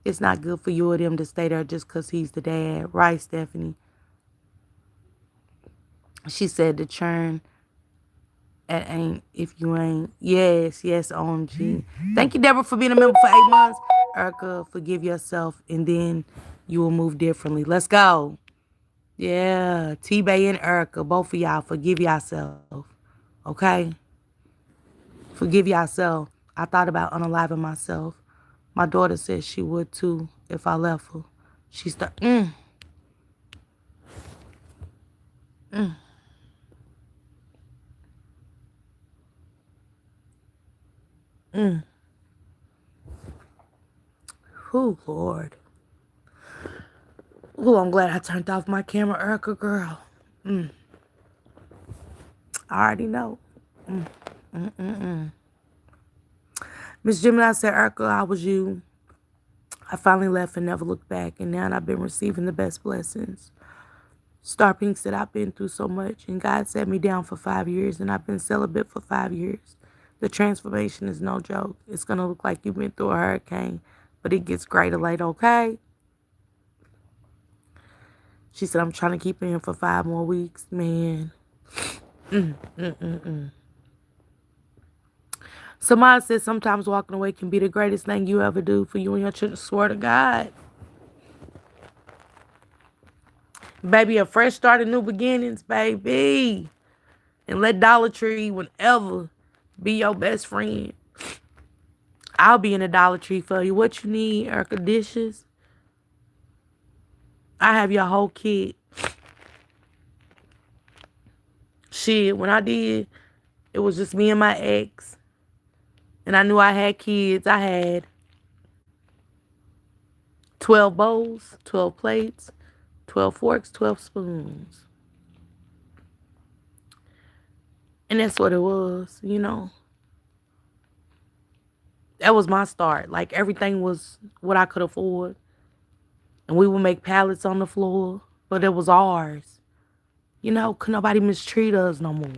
It's not good for you or them to stay there just because he's the dad. Right, Stephanie? She said the churn at ain't if you ain't. Yes, OMG. Thank you, Deborah, for being a member for 8 months. Erica, forgive yourself and then you will move differently. Let's go. Yeah, T-Bay and Erica, both of y'all, forgive yourself. Okay? Forgive yourself. I thought about unaliving myself. My daughter said she would too if I left her. She started, oh, Lord. Oh, I'm glad I turned off my camera, Erica, girl. I already know. Miss Gemini said, Erica, I was you. I finally left and never looked back, and now I've been receiving the best blessings. Star Pink said, I've been through so much, and God set me down for 5 years, and I've been celibate for 5 years. The transformation is no joke. It's going to look like you've been through a hurricane, but it gets greater later, okay? She said, I'm trying to keep it in for 5 more weeks. Man. Samad said, sometimes walking away can be the greatest thing you ever do for you and your children. Swear to God. Baby, a fresh start and new beginnings, baby. And let Dollar Tree, whenever, be your best friend. I'll be in the Dollar Tree for you. What you need, Erica? Dishes? I have your whole kit. Shit, when I did, it was just me and my ex. And I knew I had kids. I had 12 bowls, 12 plates, 12 forks, 12 spoons. And that's what it was, you know. That was my start. Like, everything was what I could afford. And we would make pallets on the floor, but it was ours. You know, could nobody mistreat us no more.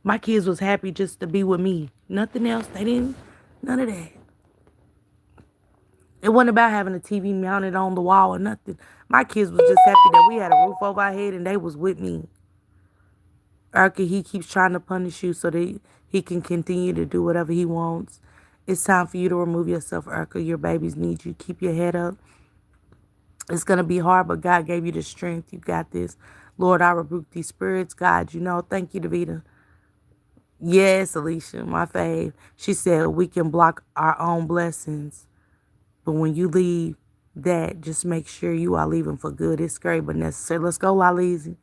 My kids was happy just to be with me. Nothing else. They didn't, none of that. It wasn't about having a TV mounted on the wall or nothing. My kids was just happy that we had a roof over our head and they was with me. Erica, he keeps trying to punish you so that he can continue to do whatever he wants. It's time for you to remove yourself, Erica. Your babies need you. Keep your head up. It's going to be hard, but God gave you the strength. You got this. Lord, I rebuke these spirits. God, you know, thank you, Davida. Yes, Alicia, my fave. She said we can block our own blessings. But when you leave that, just make sure you are leaving for good. It's scary but necessary. Let's go, Lalizi.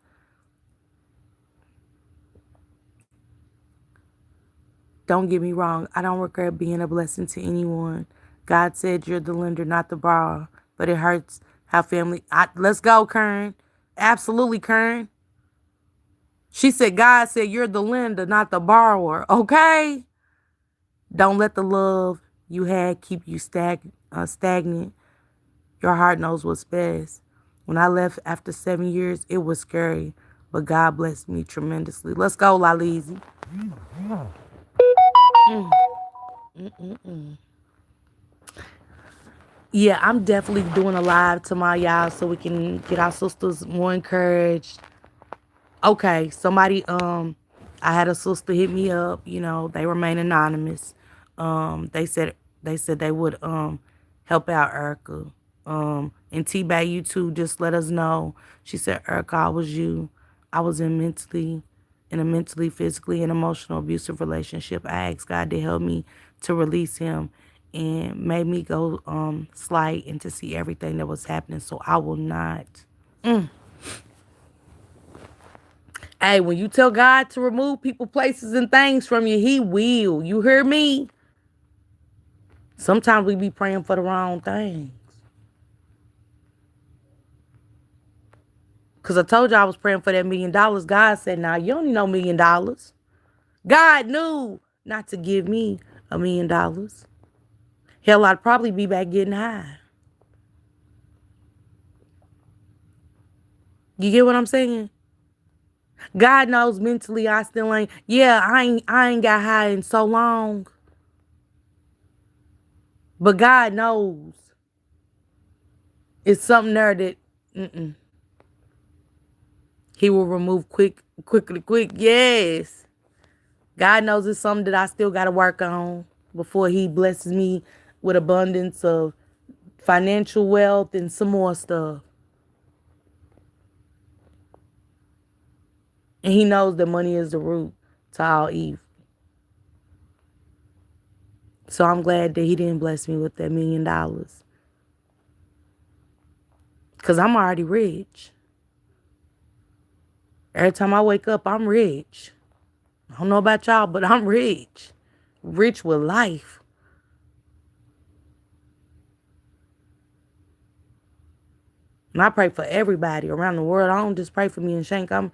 Don't get me wrong. I don't regret being a blessing to anyone. God said you're the lender, not the borrower. But it hurts how family... let's go, Kern. Absolutely, Kern. She said, God said you're the lender, not the borrower. Okay? Don't let the love you had keep you stagnant. Your heart knows what's best. When I left after 7 years, it was scary, but God blessed me tremendously. Let's go, Laleezy. Yeah, I'm definitely doing a live tomorrow, y'all, so we can get our sisters more encouraged. Okay, somebody, I had a sister hit me up. They remain anonymous. They said they would help out Erica. And T-Bag, you too. Just let us know. She said, Erica, I was you. I was in a mentally, physically, and emotional abusive relationship. I asked God to help me to release him and made me go slight and to see everything that was happening. So I will not. Hey, when you tell God to remove people, places, and things from you, he will. You hear me? Sometimes we be praying for the wrong things. Because I told you I was praying for that $1 million. God said, nah, you don't need no $1 million. God knew not to give me $1 million. Hell, I'd probably be back getting high. You get what I'm saying? God knows mentally I still ain't. Yeah, I ain't got high in so long. But God knows it's something there that he will remove quick. Yes. God knows it's something that I still got to work on before he blesses me with abundance of financial wealth and some more stuff. And he knows that money is the root to all evil. So I'm glad that he didn't bless me with that $1 million. Because I'm already rich. Every time I wake up, I'm rich. I don't know about y'all, but I'm rich. Rich with life. And I pray for everybody around the world. I don't just pray for me and Shank. I'm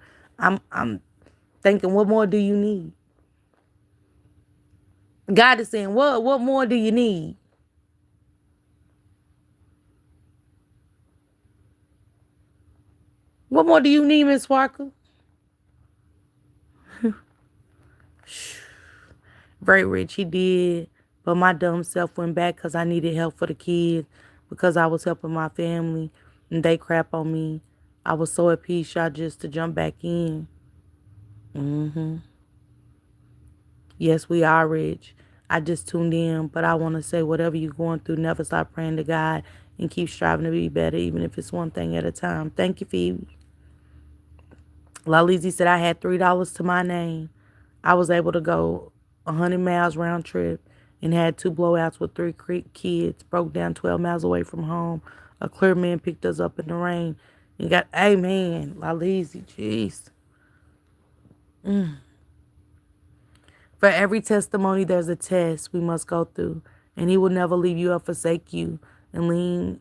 thinking, what more do you need? God is saying, what more do you need? What more do you need, Miss Parker? Very rich, he did. But my dumb self went back because I needed help for the kids, because I was helping my family and they crap on me. I was so at peace, y'all, just to jump back in. Yes, we are rich. I just tuned in, but I want to say whatever you're going through, never stop praying to God and keep striving to be better, even if it's one thing at a time. Thank you, Phoebe. Lalizzie said I had $3 to my name. I was able to go 100 miles round trip and had 2 blowouts with 3 kids, broke down 12 miles away from home. A clear man picked us up in the rain and got, amen, Lalizzie, jeez. For every testimony, there's a test we must go through, and he will never leave you or forsake you and lean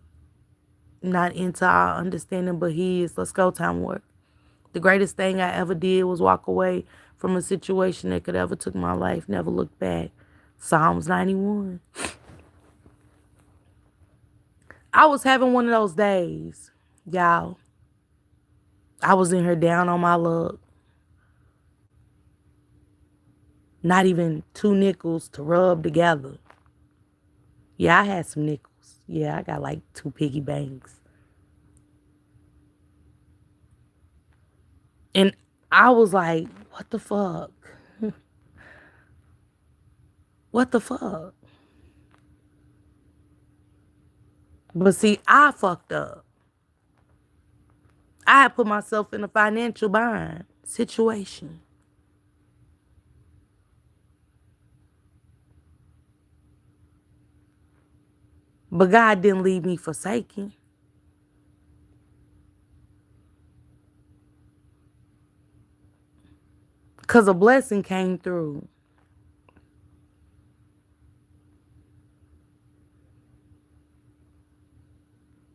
not into our understanding, but his. Let's go, time work. The greatest thing I ever did was walk away from a situation that could ever took my life, never look back. Psalms 91. I was having one of those days, y'all. I was in here down on my luck. Not even 2 nickels to rub together. Yeah, I had some nickels. Yeah, I got like 2 piggy banks. And I was like, what the fuck? What the fuck? But see, I fucked up. I had put myself in a financial bind situation. But God didn't leave me forsaken. Because a blessing came through.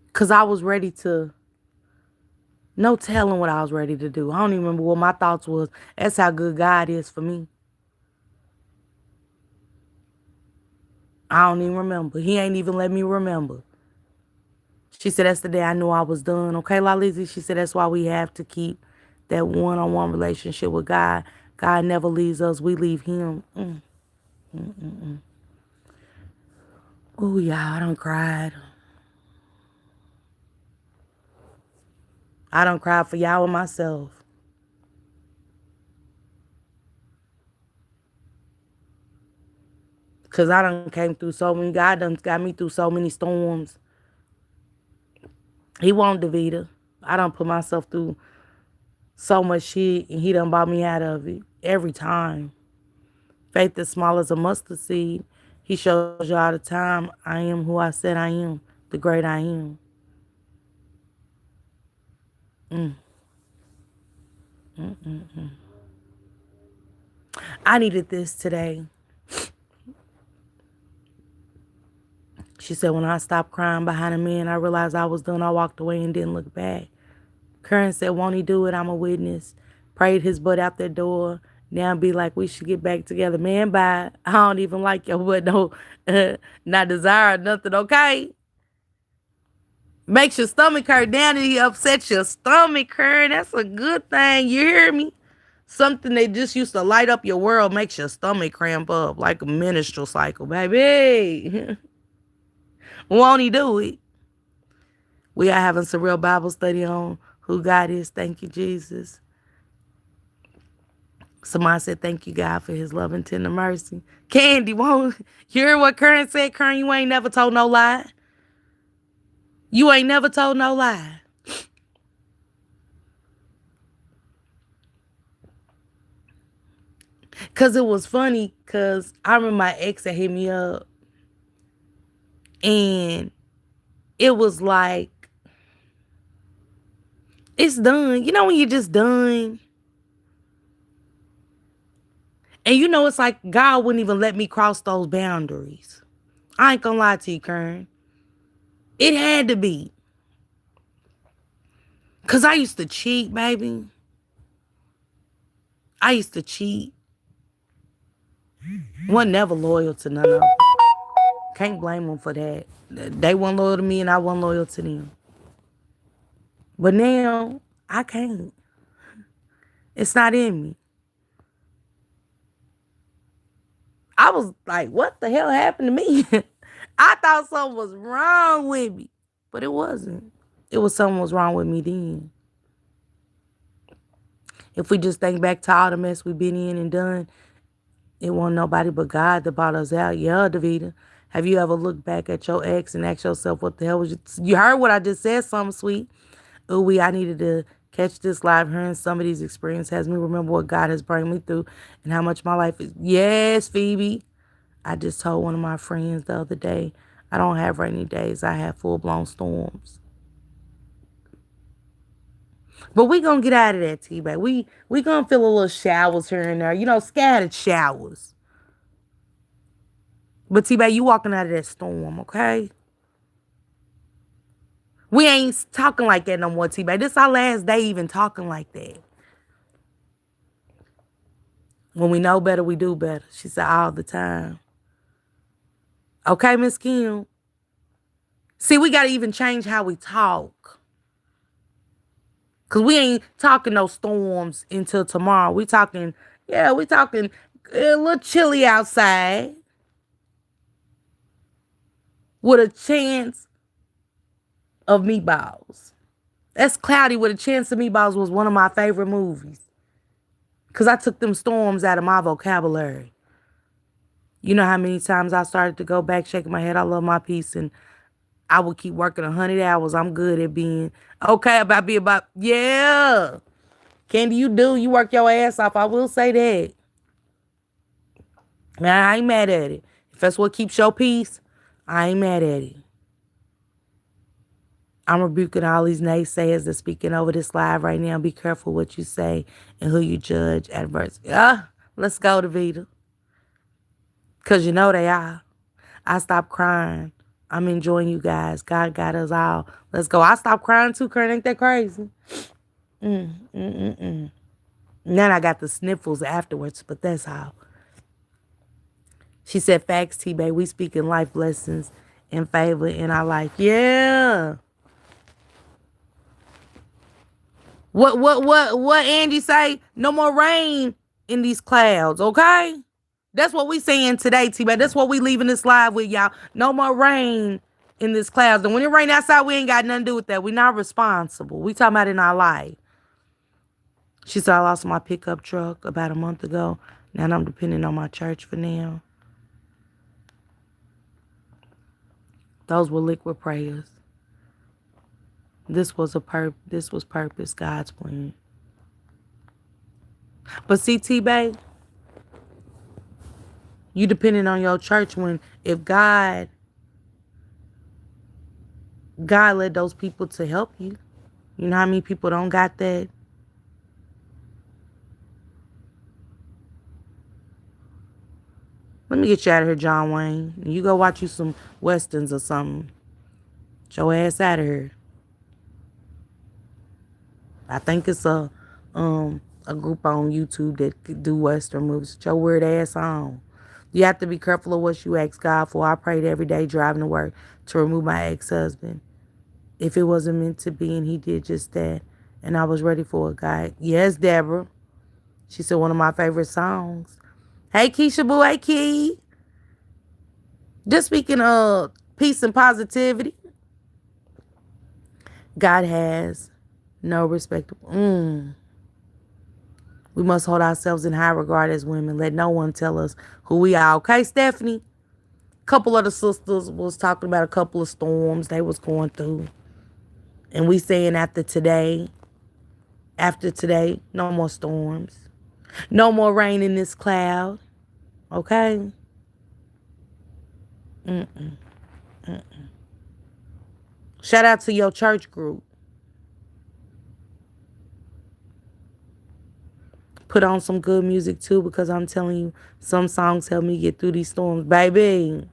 Because I was ready to, no telling what I was ready to do. I don't even remember what my thoughts was. That's how good God is for me. I don't even remember. He ain't even let me remember. She said, that's the day I knew I was done. Okay, Lalizzie? She said, that's why we have to keep that one-on-one relationship with God. God never leaves us. We leave him. Oh, y'all, I done cried. I done cried for y'all and myself. Because I done came through so many, God done got me through so many storms. He won't, Davita. I done put myself through so much shit, and he done brought me out of it every time. Faith as small as a mustard seed. He shows you all the time, I am who I said I am, the great I am. I needed this today. She said, when I stopped crying behind a man, I realized I was done. I walked away and didn't look back. Curran said, won't he do it? I'm a witness. Prayed his butt out that door. Now be like, we should get back together. Man, bye. I don't even like your butt, no, not desire or nothing, okay? Makes your stomach hurt down and he upsets your stomach, Curran. That's a good thing. You hear me? Something that just used to light up your world makes your stomach cramp up like a menstrual cycle, baby. Won't he do it? We are having some real Bible study on who God is. Thank you, Jesus. Somebody said, thank you, God, for his love and tender mercy. Candy, won't you hear what Curran said? Curran, you ain't never told no lie. You ain't never told no lie. Because it was funny, because I remember my ex that hit me up. And it was like, it's done. You know when you're just done? And you know, it's like God wouldn't even let me cross those boundaries. I ain't gonna lie to you, Kern. It had to be. Because I used to cheat, baby. I used to cheat. Wasn't never loyal to none of them. Can't blame them for that. They weren't loyal to me and I wasn't loyal to them. But now, I can't. It's not in me. I was like, what the hell happened to me? I thought something was wrong with me. But it wasn't. It was something was wrong with me then. If we just think back to all the mess we've been in and done, it wasn't nobody but God that brought us out. Yeah, Davita. Have you ever looked back at your ex and asked yourself, what the hell was you heard what I just said, something sweet. Ooh, I needed to catch this live. Hearing some of these experiences has me remember what God has brought me through and how much my life is. Yes, Phoebe. I just told one of my friends the other day, I don't have rainy days. I have full-blown storms. But we gonna get out of that, T-Bag. We gonna feel a little showers here and there. You know, scattered showers. But T-Bag, you walking out of that storm, okay? We ain't talking like that no more, T-Bag. This our last day even talking like that. When we know better, we do better. She said all the time. Okay, Miss Kim? See, we got to even change how we talk. Because we ain't talking no storms until tomorrow. We talking a little chilly outside. With a chance of meatballs. That's Cloudy with a Chance of Meatballs was one of my favorite movies. Because I took them storms out of my vocabulary. You know how many times I started to go back shaking my head. I love my peace and I would keep working 100 hours. I'm good at being okay yeah. Candy, you work your ass off. I will say that. Man, I ain't mad at it. If that's what keeps your peace, I ain't mad at it. I'm rebuking all these naysayers that's speaking over this live right now. Be careful what you say and who you judge adversely. Let's go, Davita. Because you know they are. I stopped crying. I'm enjoying you guys. God got us all. Let's go. I stopped crying too, Kurt. Ain't that crazy? Then I got the sniffles afterwards, but that's how. She said, facts, T-Bay. We speaking life lessons in favor in our life. Yeah. What Angie say? No more rain in these clouds, okay? That's what we saying today, T-Bag. That's what we leaving this live with, y'all. No more rain in this clouds. And when it rain outside, we ain't got nothing to do with that. We not responsible. We talking about in our life. She said, I lost my pickup truck about a month ago. Now I'm depending on my church for now. Those were liquid prayers. This was purpose, God's plan. But see, T-Bay, you depending on your church when if God led those people to help you. You know how many people don't got that? Let me get you out of here, John Wayne. You go watch you some westerns or something. Get your ass out of here. I think it's a group on YouTube that do western movies. Get your weird ass on. You have to be careful of what you ask God for. I prayed every day driving to work to remove my ex-husband. If it wasn't meant to be, and he did just that. And I was ready for a guy. Yes, Deborah. She said one of my favorite songs. Hey, Keisha Boo. Hey, Key. Just speaking of peace and positivity. God has no respect. We must hold ourselves in high regard as women. Let no one tell us who we are. Okay, Stephanie? A couple of the sisters was talking about a couple of storms they was going through. And we saying after today, no more storms. No more rain in this cloud. Okay? Shout out to your church group. Put on some good music too, because I'm telling you, some songs help me get through these storms, baby.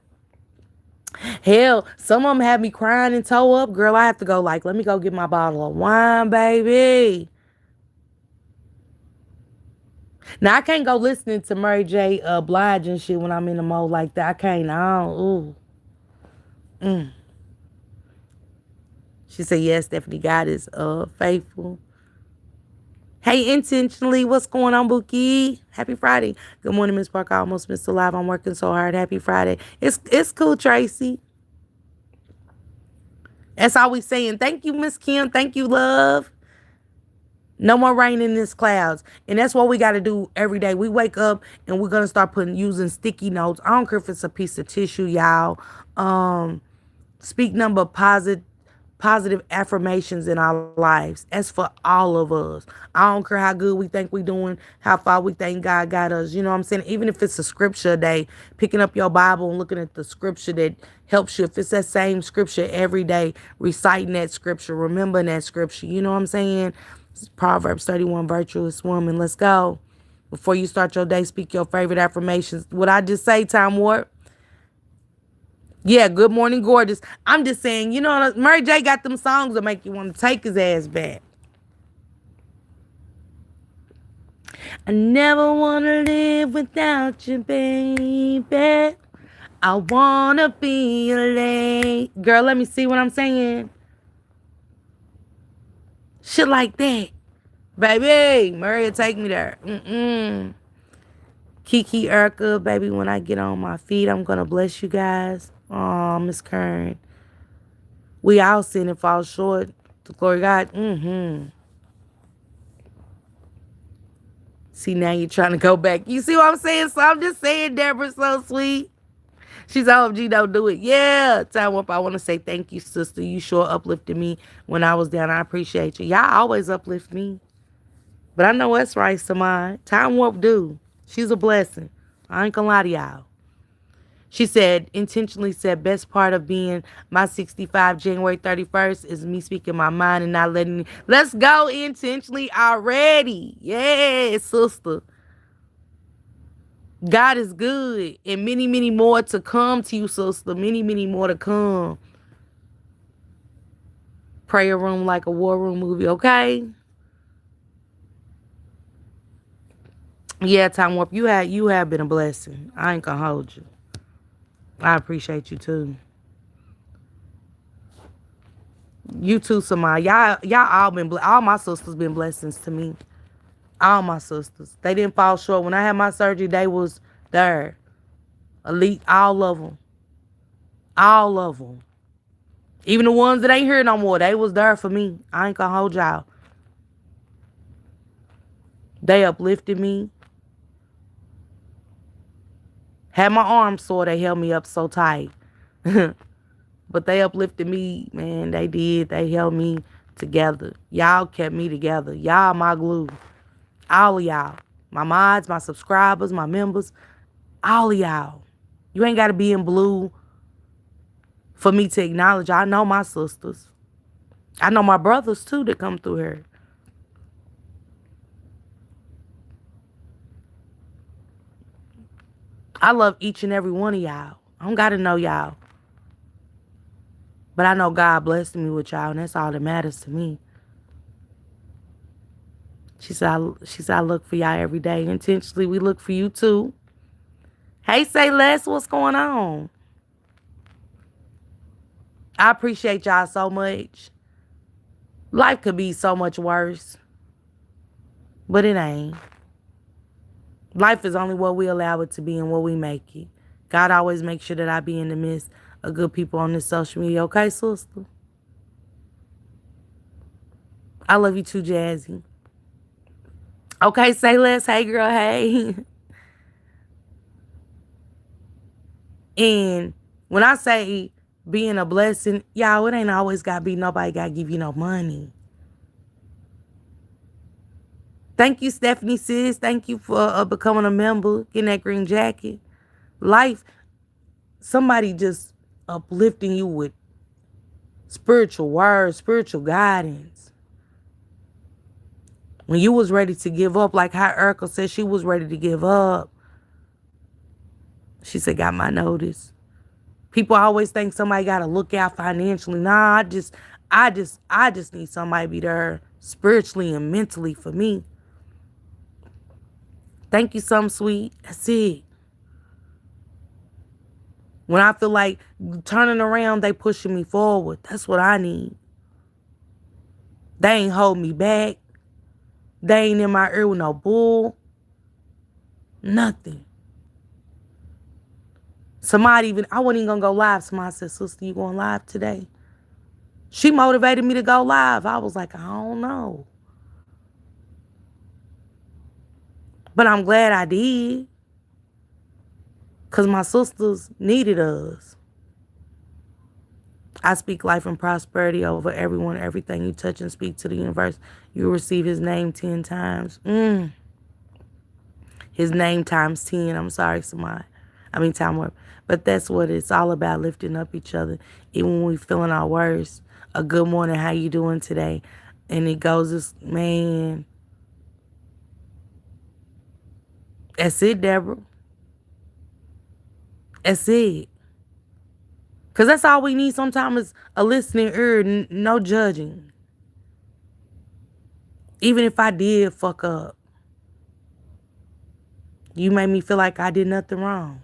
Hell, some of them have me crying and toe up. Girl, I have to go let me go get my bottle of wine, baby. Now, I can't go listening to Mary J. Blige and shit when I'm in the mode like that. I can't. She said, yes, Stephanie, God is faithful. Hey, intentionally, what's going on, Bookie? Happy Friday. Good morning, Miss Parker. I almost missed the live. I'm working so hard. Happy Friday. It's cool, Tracy. That's all we saying. Thank you, Miss Kim. Thank you, love. No more rain in this clouds. And that's what we got to do every day. We wake up and we're going to start using sticky notes. I don't care if it's a piece of tissue, y'all. Speak number positive affirmations in our lives. That's for all of us. I don't care how good we think we're doing, how far we think God got us. You know what I'm saying? Even if it's a scripture a day, picking up your Bible and looking at the scripture that helps you. If it's that same scripture every day, reciting that scripture, remembering that scripture. You know what I'm saying? It's Proverbs 31, virtuous woman. Let's go. Before you start your day, speak your favorite affirmations. What I just say, Time Warp? Yeah, good morning, gorgeous. I'm just saying, you know, Mary J got them songs that make you want to take his ass back. I never want to live without you, baby. I want to be a lady. Girl, let me see what I'm saying. Shit like that. Baby, Murray, take me there. Kiki Erica, baby, when I get on my feet, I'm going to bless you guys. Oh, Miss Kern. We all sin and fall short. To glory God. See, now you're trying to go back. You see what I'm saying? So I'm just saying, Deborah's so sweet. She's OMG, don't do it. Yeah. Time Warp, I want to say thank you, sister. You sure uplifted me when I was down. I appreciate you. Y'all always uplift me. But I know what's right, Samai. Time Warp do. She's a blessing. I ain't gonna lie to y'all. She said, intentionally said, best part of being my 65 January 31st is me speaking my mind and not letting me. Let's go intentionally already. Yeah, sister. God is good. And many, many more to come to you, sister. Many, many more to come. Prayer room like a war room movie, okay? Yeah, Time Warp, you have been a blessing. I ain't gonna hold you. I appreciate you too. You too, Samai. Y'all all been all my sisters been blessings to me. All my sisters. They didn't fall short. When I had my surgery, they was there. Elite, all of them. All of them. Even the ones that ain't here no more, they was there for me. I ain't gonna hold y'all. They uplifted me. Had my arms sore, they held me up so tight. But they uplifted me, man. They did. They held me together. Y'all kept me together. Y'all my glue. All of y'all. My mods, my subscribers, my members. All of y'all. You ain't got to be in blue for me to acknowledge. I know my sisters. I know my brothers, too, that come through here. I love each and every one of y'all. I don't got to know y'all. But I know God blessed me with y'all, and that's all that matters to me. She said, I look for y'all every day. Intentionally, we look for you, too. Hey, say less. What's going on? I appreciate y'all so much. Life could be so much worse, but it ain't. Life is only what we allow it to be and what we make it. God always makes sure that I be in the midst of good people on this social media. Okay, sister? I love you too, Jazzy. Okay, say less. Hey, girl, hey. And when I say being a blessing, y'all, it ain't always got to be nobody got to give you no money. Thank you, Stephanie, sis. Thank you for becoming a member, getting that green jacket. Life, somebody just uplifting you with spiritual words, spiritual guidance. When you was ready to give up, like how Erica said she was ready to give up, she said, got my notice. People always think somebody got to look out financially. Nah, I just need somebody to be there spiritually and mentally for me. Thank you, something sweet. That's it. When I feel like turning around, they pushing me forward. That's what I need. They ain't hold me back. They ain't in my ear with no bull. Nothing. Somebody even, I wasn't even going to go live. Somebody said, sister, you going live today? She motivated me to go live. I was like, I don't know. But I'm glad I did. Because my sisters needed us. I speak life and prosperity over everyone, everything you touch and speak to the universe. You will receive his name 10 times. His name times 10. I'm sorry, Samai. Time warp. But that's what it's all about, lifting up each other. Even when we feeling our worst. A good morning, how you doing today? And it goes, this, man. That's it, Deborah. That's it. Because that's all we need sometimes is a listening ear, no judging. Even if I did fuck up. You made me feel like I did nothing wrong.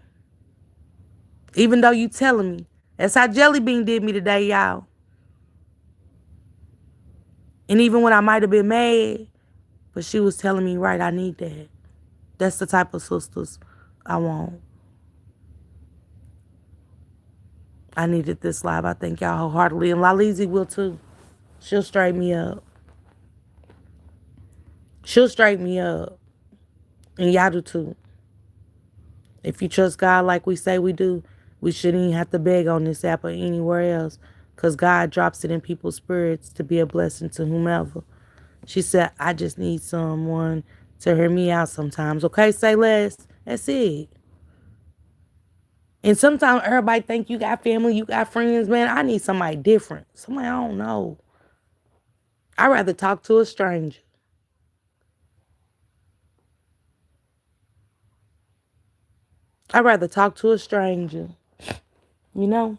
Even though you telling me. That's how Jelly Bean did me today, y'all. And even when I might have been mad, but she was telling me, right, I need that. That's the type of sisters I want. I needed this live. I thank y'all wholeheartedly. And Lalizi will too. She'll straighten me up. She'll straighten me up. And y'all do too. If you trust God like we say we do, we shouldn't even have to beg on this app or anywhere else. Because God drops it in people's spirits to be a blessing to whomever. She said, I just need someone to hear me out sometimes. Okay, say less. That's it. And sometimes everybody think you got family, you got friends. Man, I need somebody different. Somebody I don't know. I'd rather talk to a stranger. I'd rather talk to a stranger. You know?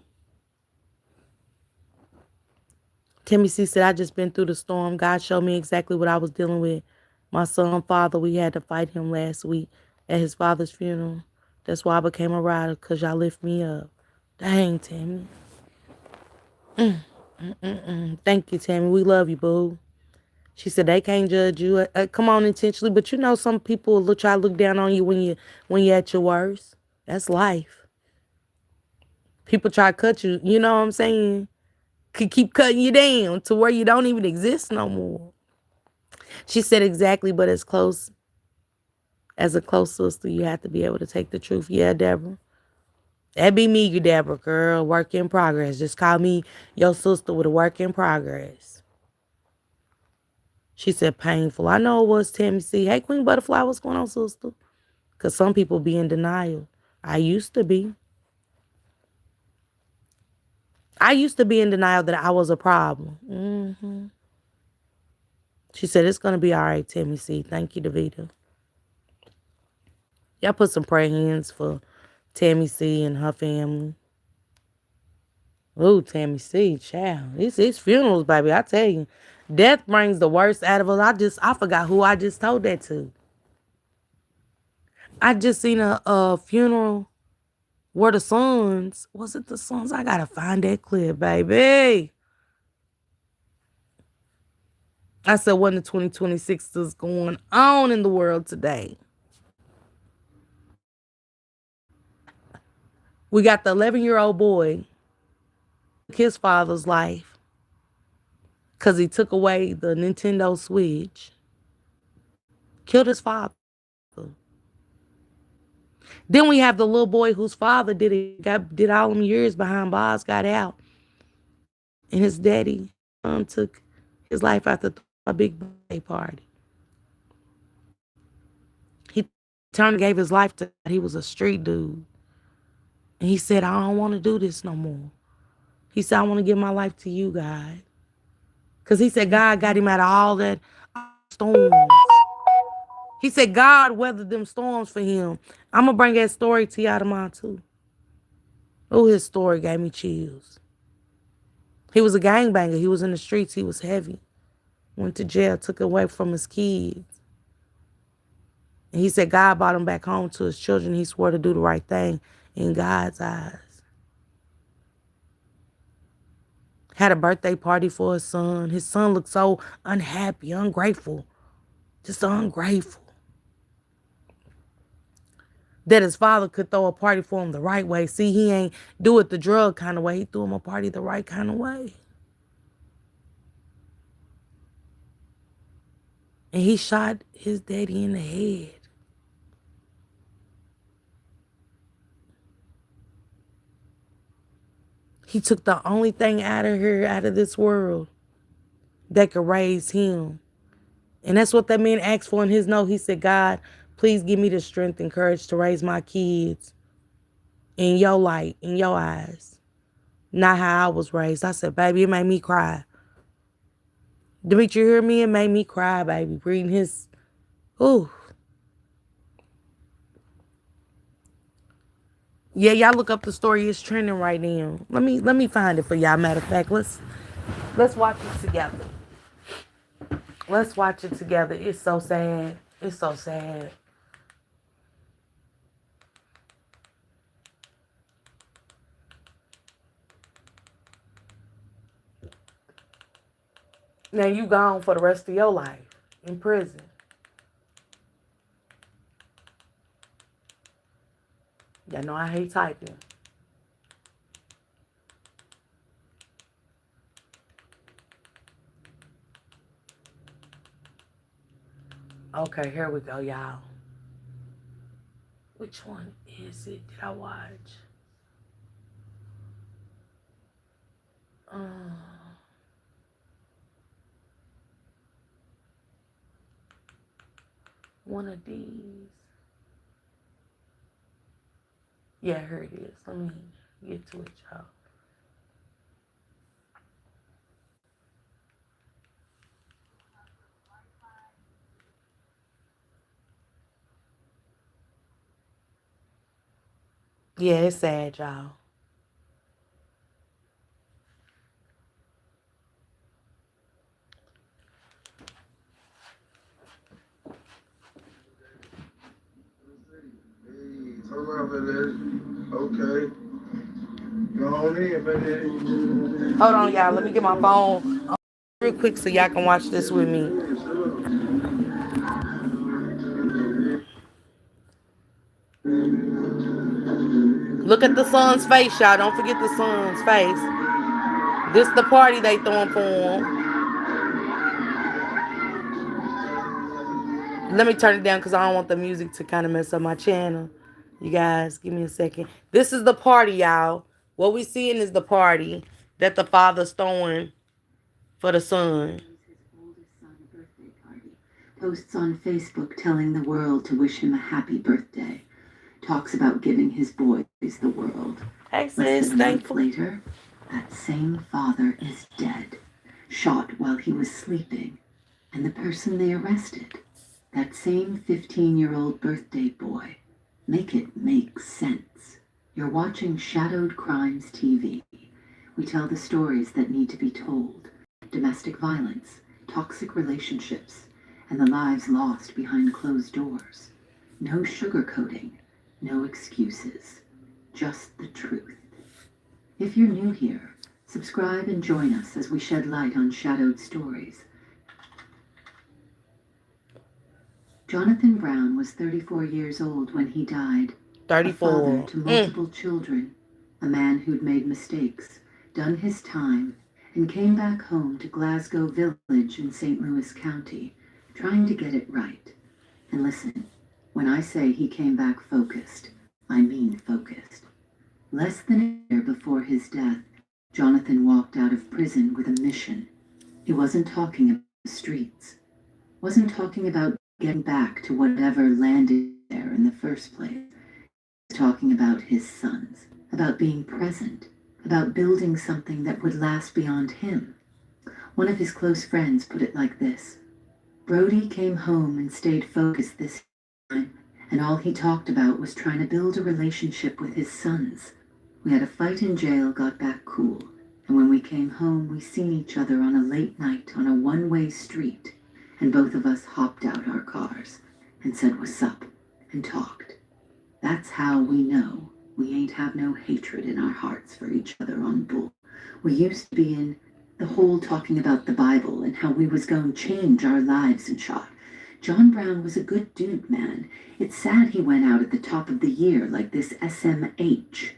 Timmy C said, I just been through the storm. God showed me exactly what I was dealing with. My son's father, we had to fight him last week at his father's funeral. That's why I became a rider, because y'all lift me up. Dang, Timmy. Thank you, Tammy. We love you, boo. She said they can't judge you. Come on intentionally, but you know some people will try to look down on you when you're at your worst. That's life. People try to cut you. You know what I'm saying? Could keep cutting you down to where you don't even exist no more. She said exactly, but as a close sister, you have to be able to take the truth. Yeah, Deborah. That be me, Deborah, girl. Work in progress. Just call me your sister with a work in progress. She said painful. I know it was, Tammy C. Hey, Queen Butterfly, what's going on, sister? Because some people be in denial. I used to be. I used to be in denial that I was a problem. She said, it's going to be all right, Tammy C. Thank you, Davita. Y'all put some prayer hands for Tammy C and her family. Ooh, Tammy C, child. It's funerals, baby. I tell you. Death brings the worst out of us. I forgot who I just told that to. I just seen a funeral where the sons, was it the sons? I gotta find that clip, baby. I said, what in the 2026 is going on in the world today? We got the 11-year-old boy, his father's life, because he took away the Nintendo Switch, killed his father. Then we have the little boy whose father did all them years behind bars, got out, and his daddy took his life after a big birthday party. He turned and gave his life to. He was a street dude, and he said, "I don't want to do this no more." He said, "I want to give my life to you, God," because he said God got him out of all that storms. He said God weathered them storms for him. I'm gonna bring that story to y'all tomorrow too. Oh, his story gave me chills. He was a gangbanger. He was in the streets. He was heavy. Went to jail, took away from his kids. And he said God brought him back home to his children. He swore to do the right thing in God's eyes. Had a birthday party for his son. His son looked so unhappy, ungrateful, just ungrateful. That his father could throw a party for him the right way. See, he ain't do it the drug kind of way. He threw him a party the right kind of way. And he shot his daddy in the head. He took the only thing out of here, out of this world, that could raise him. And that's what that man asked for in his note. He said, God, please give me the strength and courage to raise my kids in your light, in your eyes. Not how I was raised. I said, baby, it made me cry. Demetri, you hear me? It made me cry, baby. Reading his, ooh. Yeah, y'all look up the story. It's trending right now. Let me find it for y'all. Matter of fact, let's watch it together. Let's watch it together. It's so sad. It's so sad. Now you gone for the rest of your life in prison. Y'all know I hate typing. Okay, here we go, y'all. Which one is it? Did I watch? Uh, one of these. Yeah, here it is. Let me get to it, y'all. Yeah, it's sad, y'all. Hey, hold on, man. Okay. Hold on, y'all. Let me get my phone real quick so y'all can watch this with me. Look at the son's face, y'all. Don't forget the son's face. This the party they throwing for him. Let me turn it down because I don't want the music to kind of mess up my channel. You guys, give me a second. This is the party, y'all. What we seeing is the party that the father's throwing for the son. Posts on Facebook telling the world to wish him a happy birthday. Talks about giving his boys the world. Hey, sis, Less than a month thankful. later, that same father is dead, shot while he was sleeping, and the person they arrested, that same 15-year-old birthday boy. Make it make sense. You're watching Shadowed Crimes TV. We tell the stories that need to be told. Domestic violence, toxic relationships, and the lives lost behind closed doors. No sugarcoating, no excuses, just the truth. If you're new here, subscribe and join us as we shed light on shadowed stories. Jonathan Brown was 34 years old when he died. 34. A father to multiple children, a man who'd made mistakes, done his time, and came back home to Glasgow Village in St. Louis County, trying to get it right. And listen, when I say he came back focused, I mean focused. Less than a year before his death, Jonathan walked out of prison with a mission. He wasn't talking about the streets, wasn't talking about getting back to whatever landed there in the first place. He was talking about his sons, about being present, about building something that would last beyond him. One of his close friends put it like this: Brody came home and stayed focused this time, and all he talked about was trying to build a relationship with his sons. We had a fight in jail, got back cool, and when we came home, we seen each other on a late night on a one-way street, and both of us hopped out our cars and said what's up and talked. That's how we know we ain't have no hatred in our hearts for each other on bull. We used to be in the whole talking about the Bible and how we was going to change our lives and shot. John Brown was a good dude, man. It's sad he went out at the top of the year like this SMH.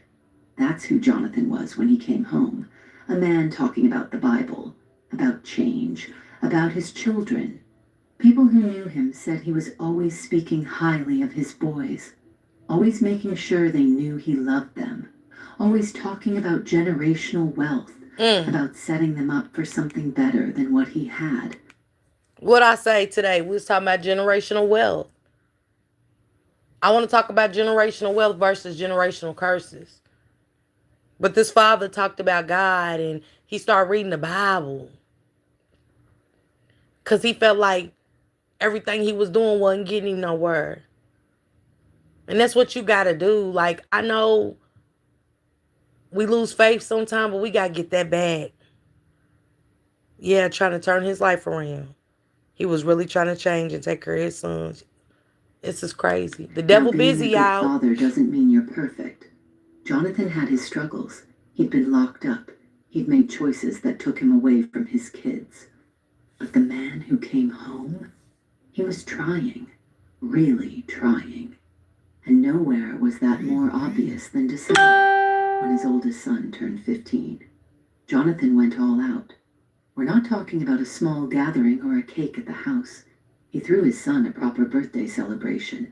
That's who Jonathan was when he came home. A man talking about the Bible, about change, about his children. People who knew him said he was always speaking highly of his boys, always making sure they knew he loved them, always talking about generational wealth, about setting them up for something better than what he had. What I say today, we was talking about generational wealth. I want to talk about generational wealth versus generational curses. But this father talked about God and he started reading the Bible. Because he felt like everything he was doing wasn't getting him nowhere. And that's what you got to do. Like, I know we lose faith sometimes, but we got to get that back. Yeah, trying to turn his life around. He was really trying to change and take care of his sons. This is crazy. The devil busy, y'all. Being a good father doesn't mean you're perfect. Jonathan had his struggles. He'd been locked up. He'd made choices that took him away from his kids. But the man who came home, he was trying, really trying. And nowhere was that more obvious than December, when his oldest son turned 15. Jonathan went all out. We're not talking about a small gathering or a cake at the house. He threw his son a proper birthday celebration,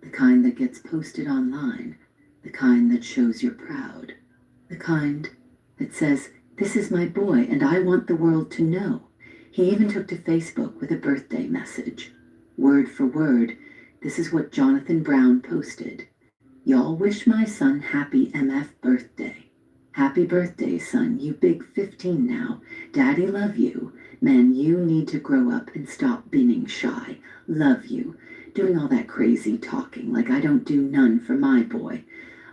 the kind that gets posted online, the kind that shows you're proud, the kind that says, "This is my boy and I want the world to know." He even took to Facebook with a birthday message. Word for word, this is what Jonathan Brown posted. "Y'all wish my son happy MF birthday. Happy birthday, son, you big 15 now. Daddy love you. Man, you need to grow up and stop being shy. Love you. Doing all that crazy talking like I don't do none for my boy.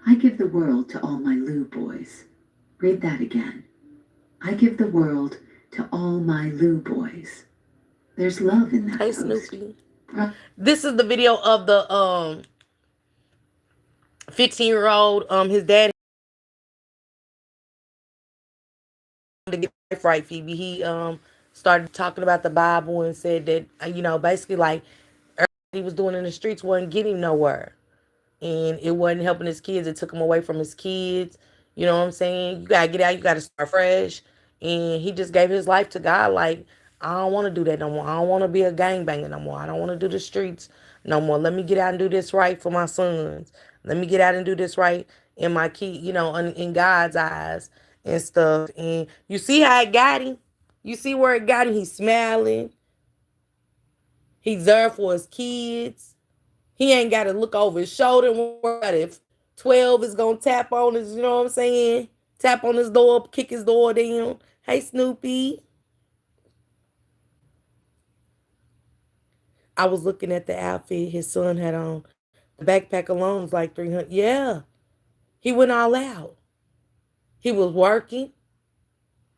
I give the world to all my Lou boys." Read that again. I give the world to all my Lou boys. There's love in that post. Snoopy. This is the video of the 15-year-old. His dad to get his life right, Phoebe. He started talking about the Bible and said that basically like he was doing in the streets wasn't getting nowhere, and it wasn't helping his kids. It took him away from his kids. You know what I'm saying? You gotta get out. You gotta start fresh. And he just gave his life to God. Like, I don't want to do that no more. I don't want to be a gangbanger no more. I don't want to do the streets no more. Let me get out and do this right for my sons. Let me get out and do this right in my key, in God's eyes and stuff. And you see how it got him. You see where it got him. He's smiling. He's there for his kids. He ain't got to look over his shoulder and worry about if 12 is going to tap on his, you know what I'm saying? Tap on his door, kick his door down. Hey, Snoopy. I was looking at the outfit his son had on. The backpack alone was like 300. Yeah, he went all out. He was working,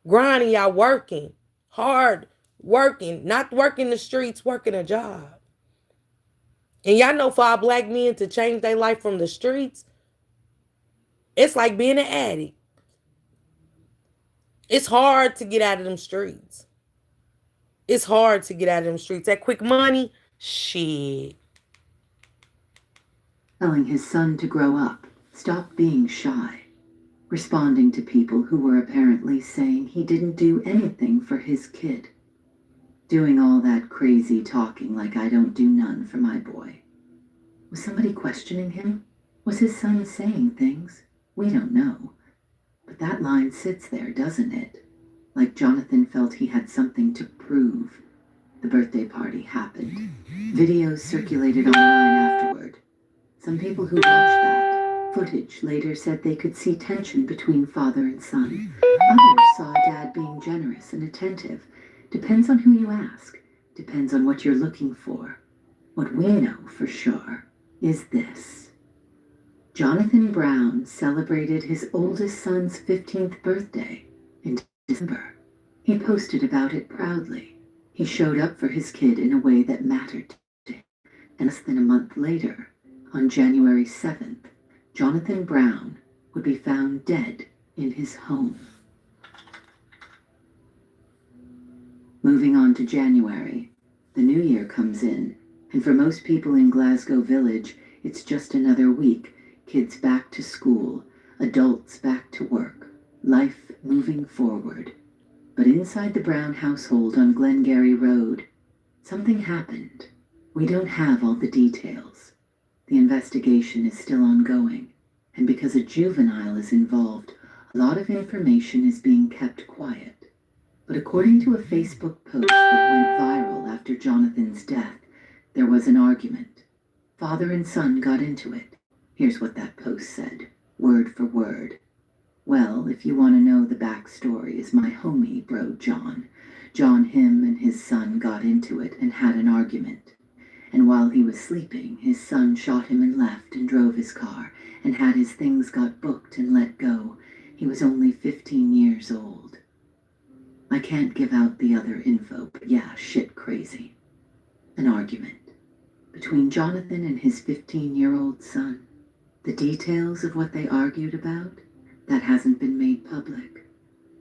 grinding, y'all working, hard working, not working the streets, working a job. And y'all know for our black men to change their life from the streets, it's like being an addict. It's hard to get out of them streets. It's hard to get out of them streets. That quick money, shit. Telling his son to grow up, stop being shy, responding to people who were apparently saying he didn't do anything for his kid, doing all that crazy talking like I don't do none for my boy. Was somebody questioning him? Was his son saying things? We don't know. But that line sits there, doesn't it? Like Jonathan felt he had something to prove. The birthday party happened. Videos circulated online afterward. Some people who watched that footage later said they could see tension between father and son. Others saw dad being generous and attentive. Depends on who you ask. Depends on what you're looking for. What we know for sure is this. Jonathan Brown celebrated his oldest son's 15th birthday in December. He posted about it proudly. He showed up for his kid in a way that mattered to him. And less than a month later, on January 7th, Jonathan Brown would be found dead in his home. Moving on to January, the new year comes in, and for most people in Glasgow Village, it's just another week. Kids back to school, adults back to work, life moving forward. But inside the Brown household on Glengarry Road, something happened. We don't have all the details. The investigation is still ongoing, and because a juvenile is involved, a lot of information is being kept quiet. But according to a Facebook post that went viral after Jonathan's death, there was an argument. Father and son got into it. Here's what that post said, word for word. Well, if you want to know the backstory, is my homie, bro John. John, him, and his son got into it and had an argument. And while he was sleeping, his son shot him and left and drove his car and had his things got booked and let go. He was only 15 years old. I can't give out the other info, but yeah, shit crazy. An argument between Jonathan and his 15-year-old son. The details of what they argued about, that hasn't been made public.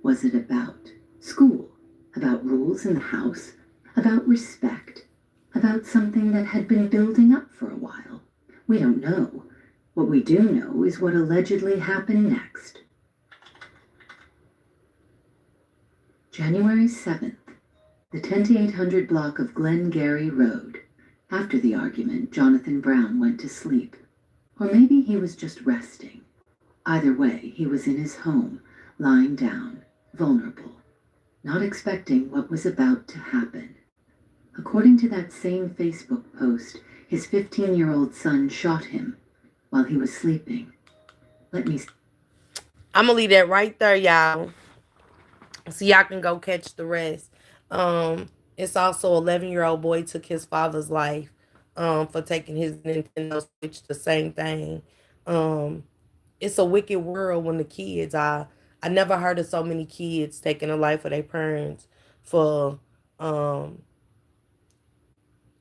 Was it about school? About rules in the house? About respect? About something that had been building up for a while? We don't know. What we do know is what allegedly happened next. January 7th, the 10800 block of Glengarry Road. After the argument, Jonathan Brown went to sleep. Or maybe he was just resting. Either way, he was in his home, lying down, vulnerable, not expecting what was about to happen. According to that same Facebook post, his 15-year-old son shot him while he was sleeping. I'm going to leave that right there, y'all. So y'all can go catch the rest. It's also 11-year-old boy took his father's life for taking his Nintendo Switch, the same thing. Um, it's a wicked world when the kids are. I never heard of so many kids taking the life of their parents for um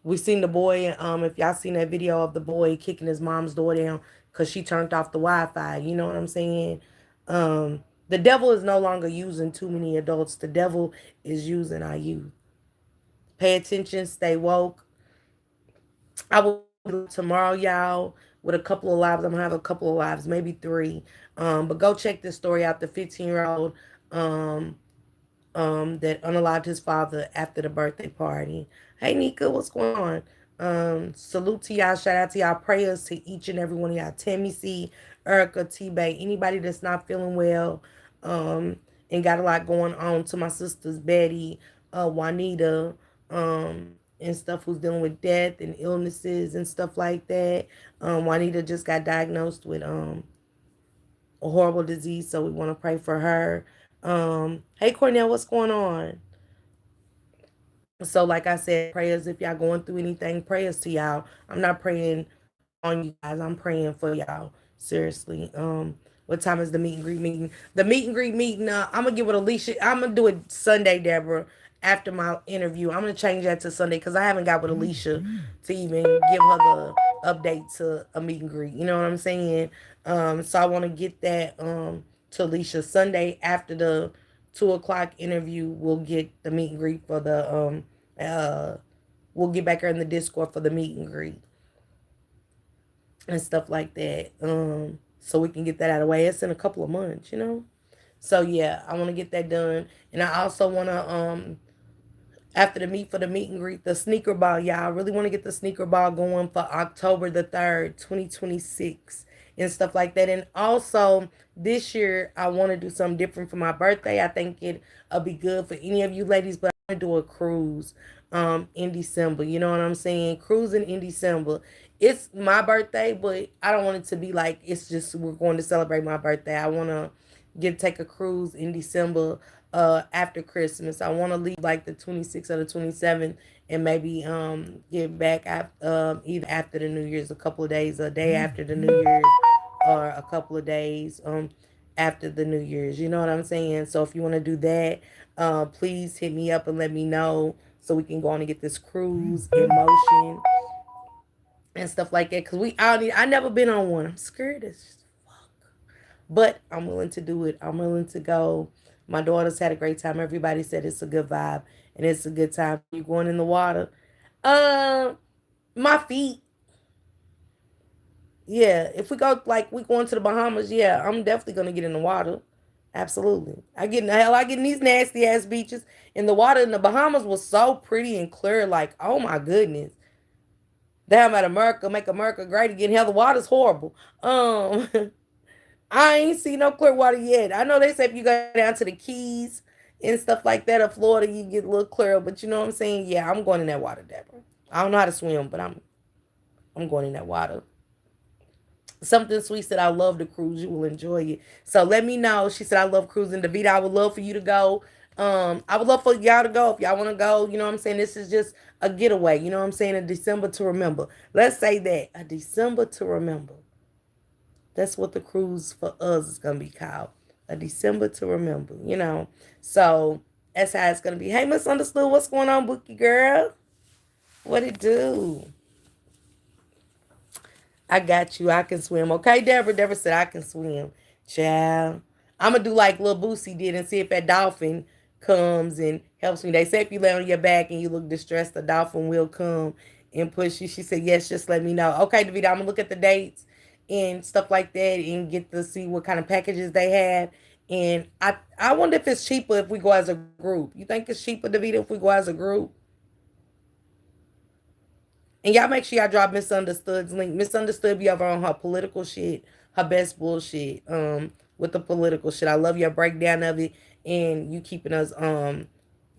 we seen the boy, if y'all seen that video of the boy kicking his mom's door down because she turned off the Wi-Fi, you know what I'm saying? The devil is no longer using too many adults. The devil is using our youth. Pay attention, stay woke. I will be live tomorrow, y'all, with a couple of lives. I'm gonna have a couple of lives, maybe three. But go check this story out. The 15-year-old um that unalived his father after the birthday party. Hey Nika, what's going on? Salute to y'all, shout out to y'all, prayers to each and every one of y'all. Tammy C, Erica, T Bay, anybody that's not feeling well, um, and got a lot going on, to my sisters Betty, Juanita, and stuff, who's dealing with death and illnesses and stuff like that. Juanita just got diagnosed with a horrible disease, so we want to pray for her. Hey Cornell, what's going on? So, like I said, prayers if y'all going through anything, prayers to y'all. I'm not praying on you guys. I'm praying for y'all. Seriously. What time is the meet and greet meeting? The meet and greet meeting. I'm gonna get with Alicia. I'm gonna do it Sunday, Deborah. After my interview, I'm gonna change that to Sunday because I haven't got with Alicia to even give her the update to a meet and greet. You know what I'm saying? So I want to get that to Alicia Sunday after the 2 o'clock interview. We'll get the meet and greet for the uh we'll get back her in the Discord for the meet and greet and stuff like that. So we can get that out of the way. It's in a couple of months, you know. So yeah, I want to get that done, and I also want to after the meet for the meet and greet, the sneaker ball, y'all. I really want to get the sneaker ball going for October the 3rd, 2026, and stuff like that. And also, this year, I want to do something different for my birthday. I think it'll be good for any of you ladies, but I want to do a cruise in December. You know what I'm saying? Cruising in December. It's my birthday, but I don't want it to be like it's just we're going to celebrate my birthday. I want to get take a cruise in December after Christmas. I want to leave like the 26th or the 27th, and maybe get back either after the New Year's, a couple of days, a day after the New Year's, or a couple of days after the New Year's. You know what I'm saying? So if you want to do that, please hit me up and let me know so we can go on and get this cruise in motion and stuff like that. Cause I never been on one. I'm scared as fuck, but I'm willing to do it. I'm willing to go. My daughters had a great time. Everybody said it's a good vibe and it's a good time. You going in the water? Um, my feet. Yeah, if we go like we going to the Bahamas, yeah, I'm definitely gonna get in the water. Absolutely. I get in the hell. I get in these nasty ass beaches. And the water in the Bahamas was so pretty and clear. Like, oh my goodness. Damn at America, make America great again. Hell, the water's horrible. I ain't seen no clear water yet. I know they say if you go down to the Keys and stuff like that of Florida, you get a little clearer. But you know what I'm saying? Yeah, I'm going in that water, Deborah. I don't know how to swim, but I'm going in that water. Something sweet said, I love the cruise. You will enjoy it. So let me know. She said, I love cruising. Davita, I would love for you to go. I would love for y'all to go. If y'all want to go, you know what I'm saying? This is just a getaway. You know what I'm saying? A December to remember. Let's say that. A December to remember. That's what the cruise for us is going to be called. A December to remember, you know. So that's how it's going to be. Hey, Misunderstood, what's going on, Bookie girl? What it do? I got you. I can swim. Okay, Deborah. Deborah said I can swim. Child. I'm going to do like Lil Boosie did and see if that dolphin comes and helps me. They say if you lay on your back and you look distressed, the dolphin will come and push you. She said, yes, just let me know. Okay, Davida, I'm going to look at the dates and stuff like that and get to see what kind of packages they have. And I wonder if it's cheaper if we go as a group. You think it's cheaper, Davida, if we go as a group? And y'all make sure y'all drop Misunderstood's link. Misunderstood be over on her political shit, her best bullshit, with the political shit. I love your breakdown of it and you keeping us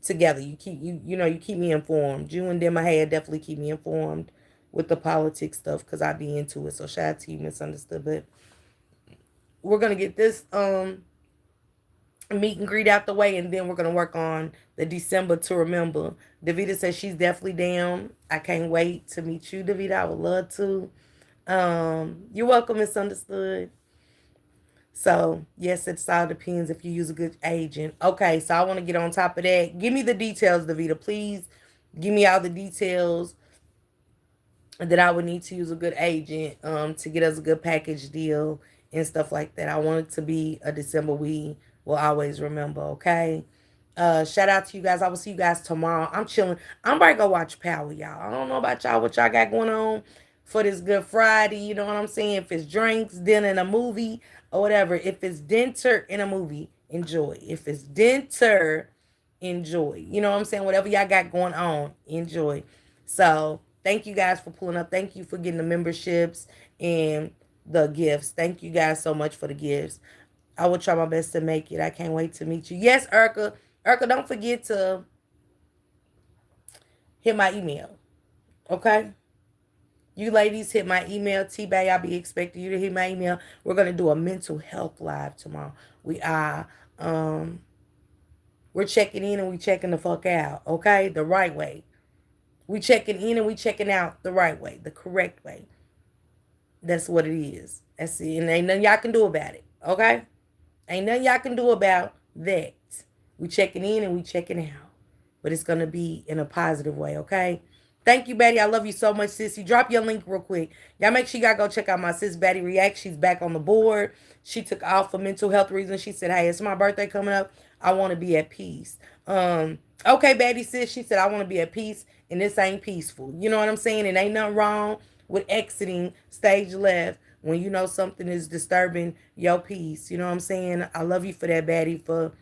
together. You keep me informed. You and them I definitely keep me informed with the politics stuff because I be into it. So shout out to you, Misunderstood. But we're gonna get this meet and greet out the way, and then we're gonna work on the December to remember. Davita says she's definitely down. I can't wait to meet you, Davita. I would love to. You're welcome, Misunderstood. So yes, it all depends if you use a good agent. Okay, so I want to get on top of that. Give me the details, Davita. Please give me all the details that I would need to use a good agent to get us a good package deal and stuff like that. I want it to be a December we will always remember, okay? Shout out to you guys. I will see you guys tomorrow. I'm chilling. I'm about to go watch Power, y'all. I don't know about y'all, what y'all got going on for this Good Friday. You know what I'm saying? If it's drinks, dinner, and a movie, or whatever. If it's dinner in a movie, enjoy. If it's dinner, enjoy. You know what I'm saying? Whatever y'all got going on, enjoy. So thank you guys for pulling up. Thank you for getting the memberships and the gifts. Thank you guys so much for the gifts. I will try my best to make it. I can't wait to meet you. Yes, Erica. Erica, don't forget to hit my email. Okay? You ladies hit my email. T-Bay, I'll be expecting you to hit my email. We're gonna do a mental health live tomorrow. We are we're checking in and we checking the fuck out. Okay? The right way. We checking in and we checking out the right way, the correct way. That's what it is. That's it. And ain't nothing y'all can do about it. Okay? Ain't nothing y'all can do about that. We checking in and we checking out. But it's gonna be in a positive way, okay? Thank you, Betty. I love you so much, sissy. Drop your link real quick. Y'all make sure y'all go check out my sis Betty React. She's back on the board. She took off for mental health reasons. She said, hey, it's my birthday coming up. I want to be at peace. Okay, Betty sis. She said, I want to be at peace, and this ain't peaceful. You know what I'm saying? And ain't nothing wrong with exiting stage left when you know something is disturbing your peace. You know what I'm saying? I love you for that, Betty, for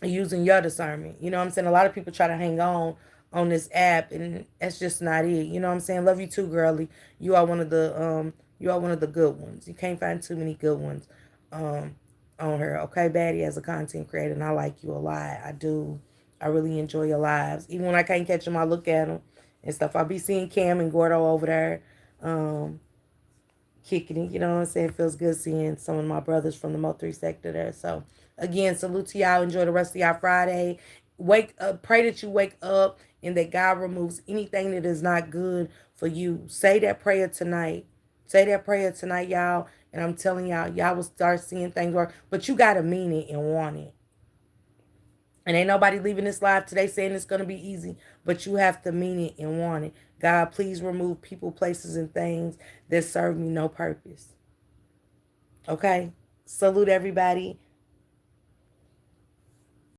using your discernment. You know what I'm saying? A lot of people try to hang on this app, and that's just not it. You know what I'm saying? Love you too, girly. You are one of the good ones. You can't find too many good ones on her. Okay, Batty, as a content creator, and I like you a lot. I do. I really enjoy your lives. Even when I can't catch them, I look at them and stuff. I'll be seeing Cam and Gordo over there. Kicking it. You know what I'm saying? It feels good seeing some of my brothers from the Mo 3 sector there. So again, salute to y'all. Enjoy the rest of y'all Friday. Wake up. Pray that you wake up and that God removes anything that is not good for you. Say that prayer tonight. Say that prayer tonight, y'all. And I'm telling y'all will start seeing things work. But you gotta mean it and want it. And ain't nobody leaving this live today saying it's going to be easy, but you have to mean it and want it. God, please remove people, places, and things that serve me no purpose. Okay? Salute everybody.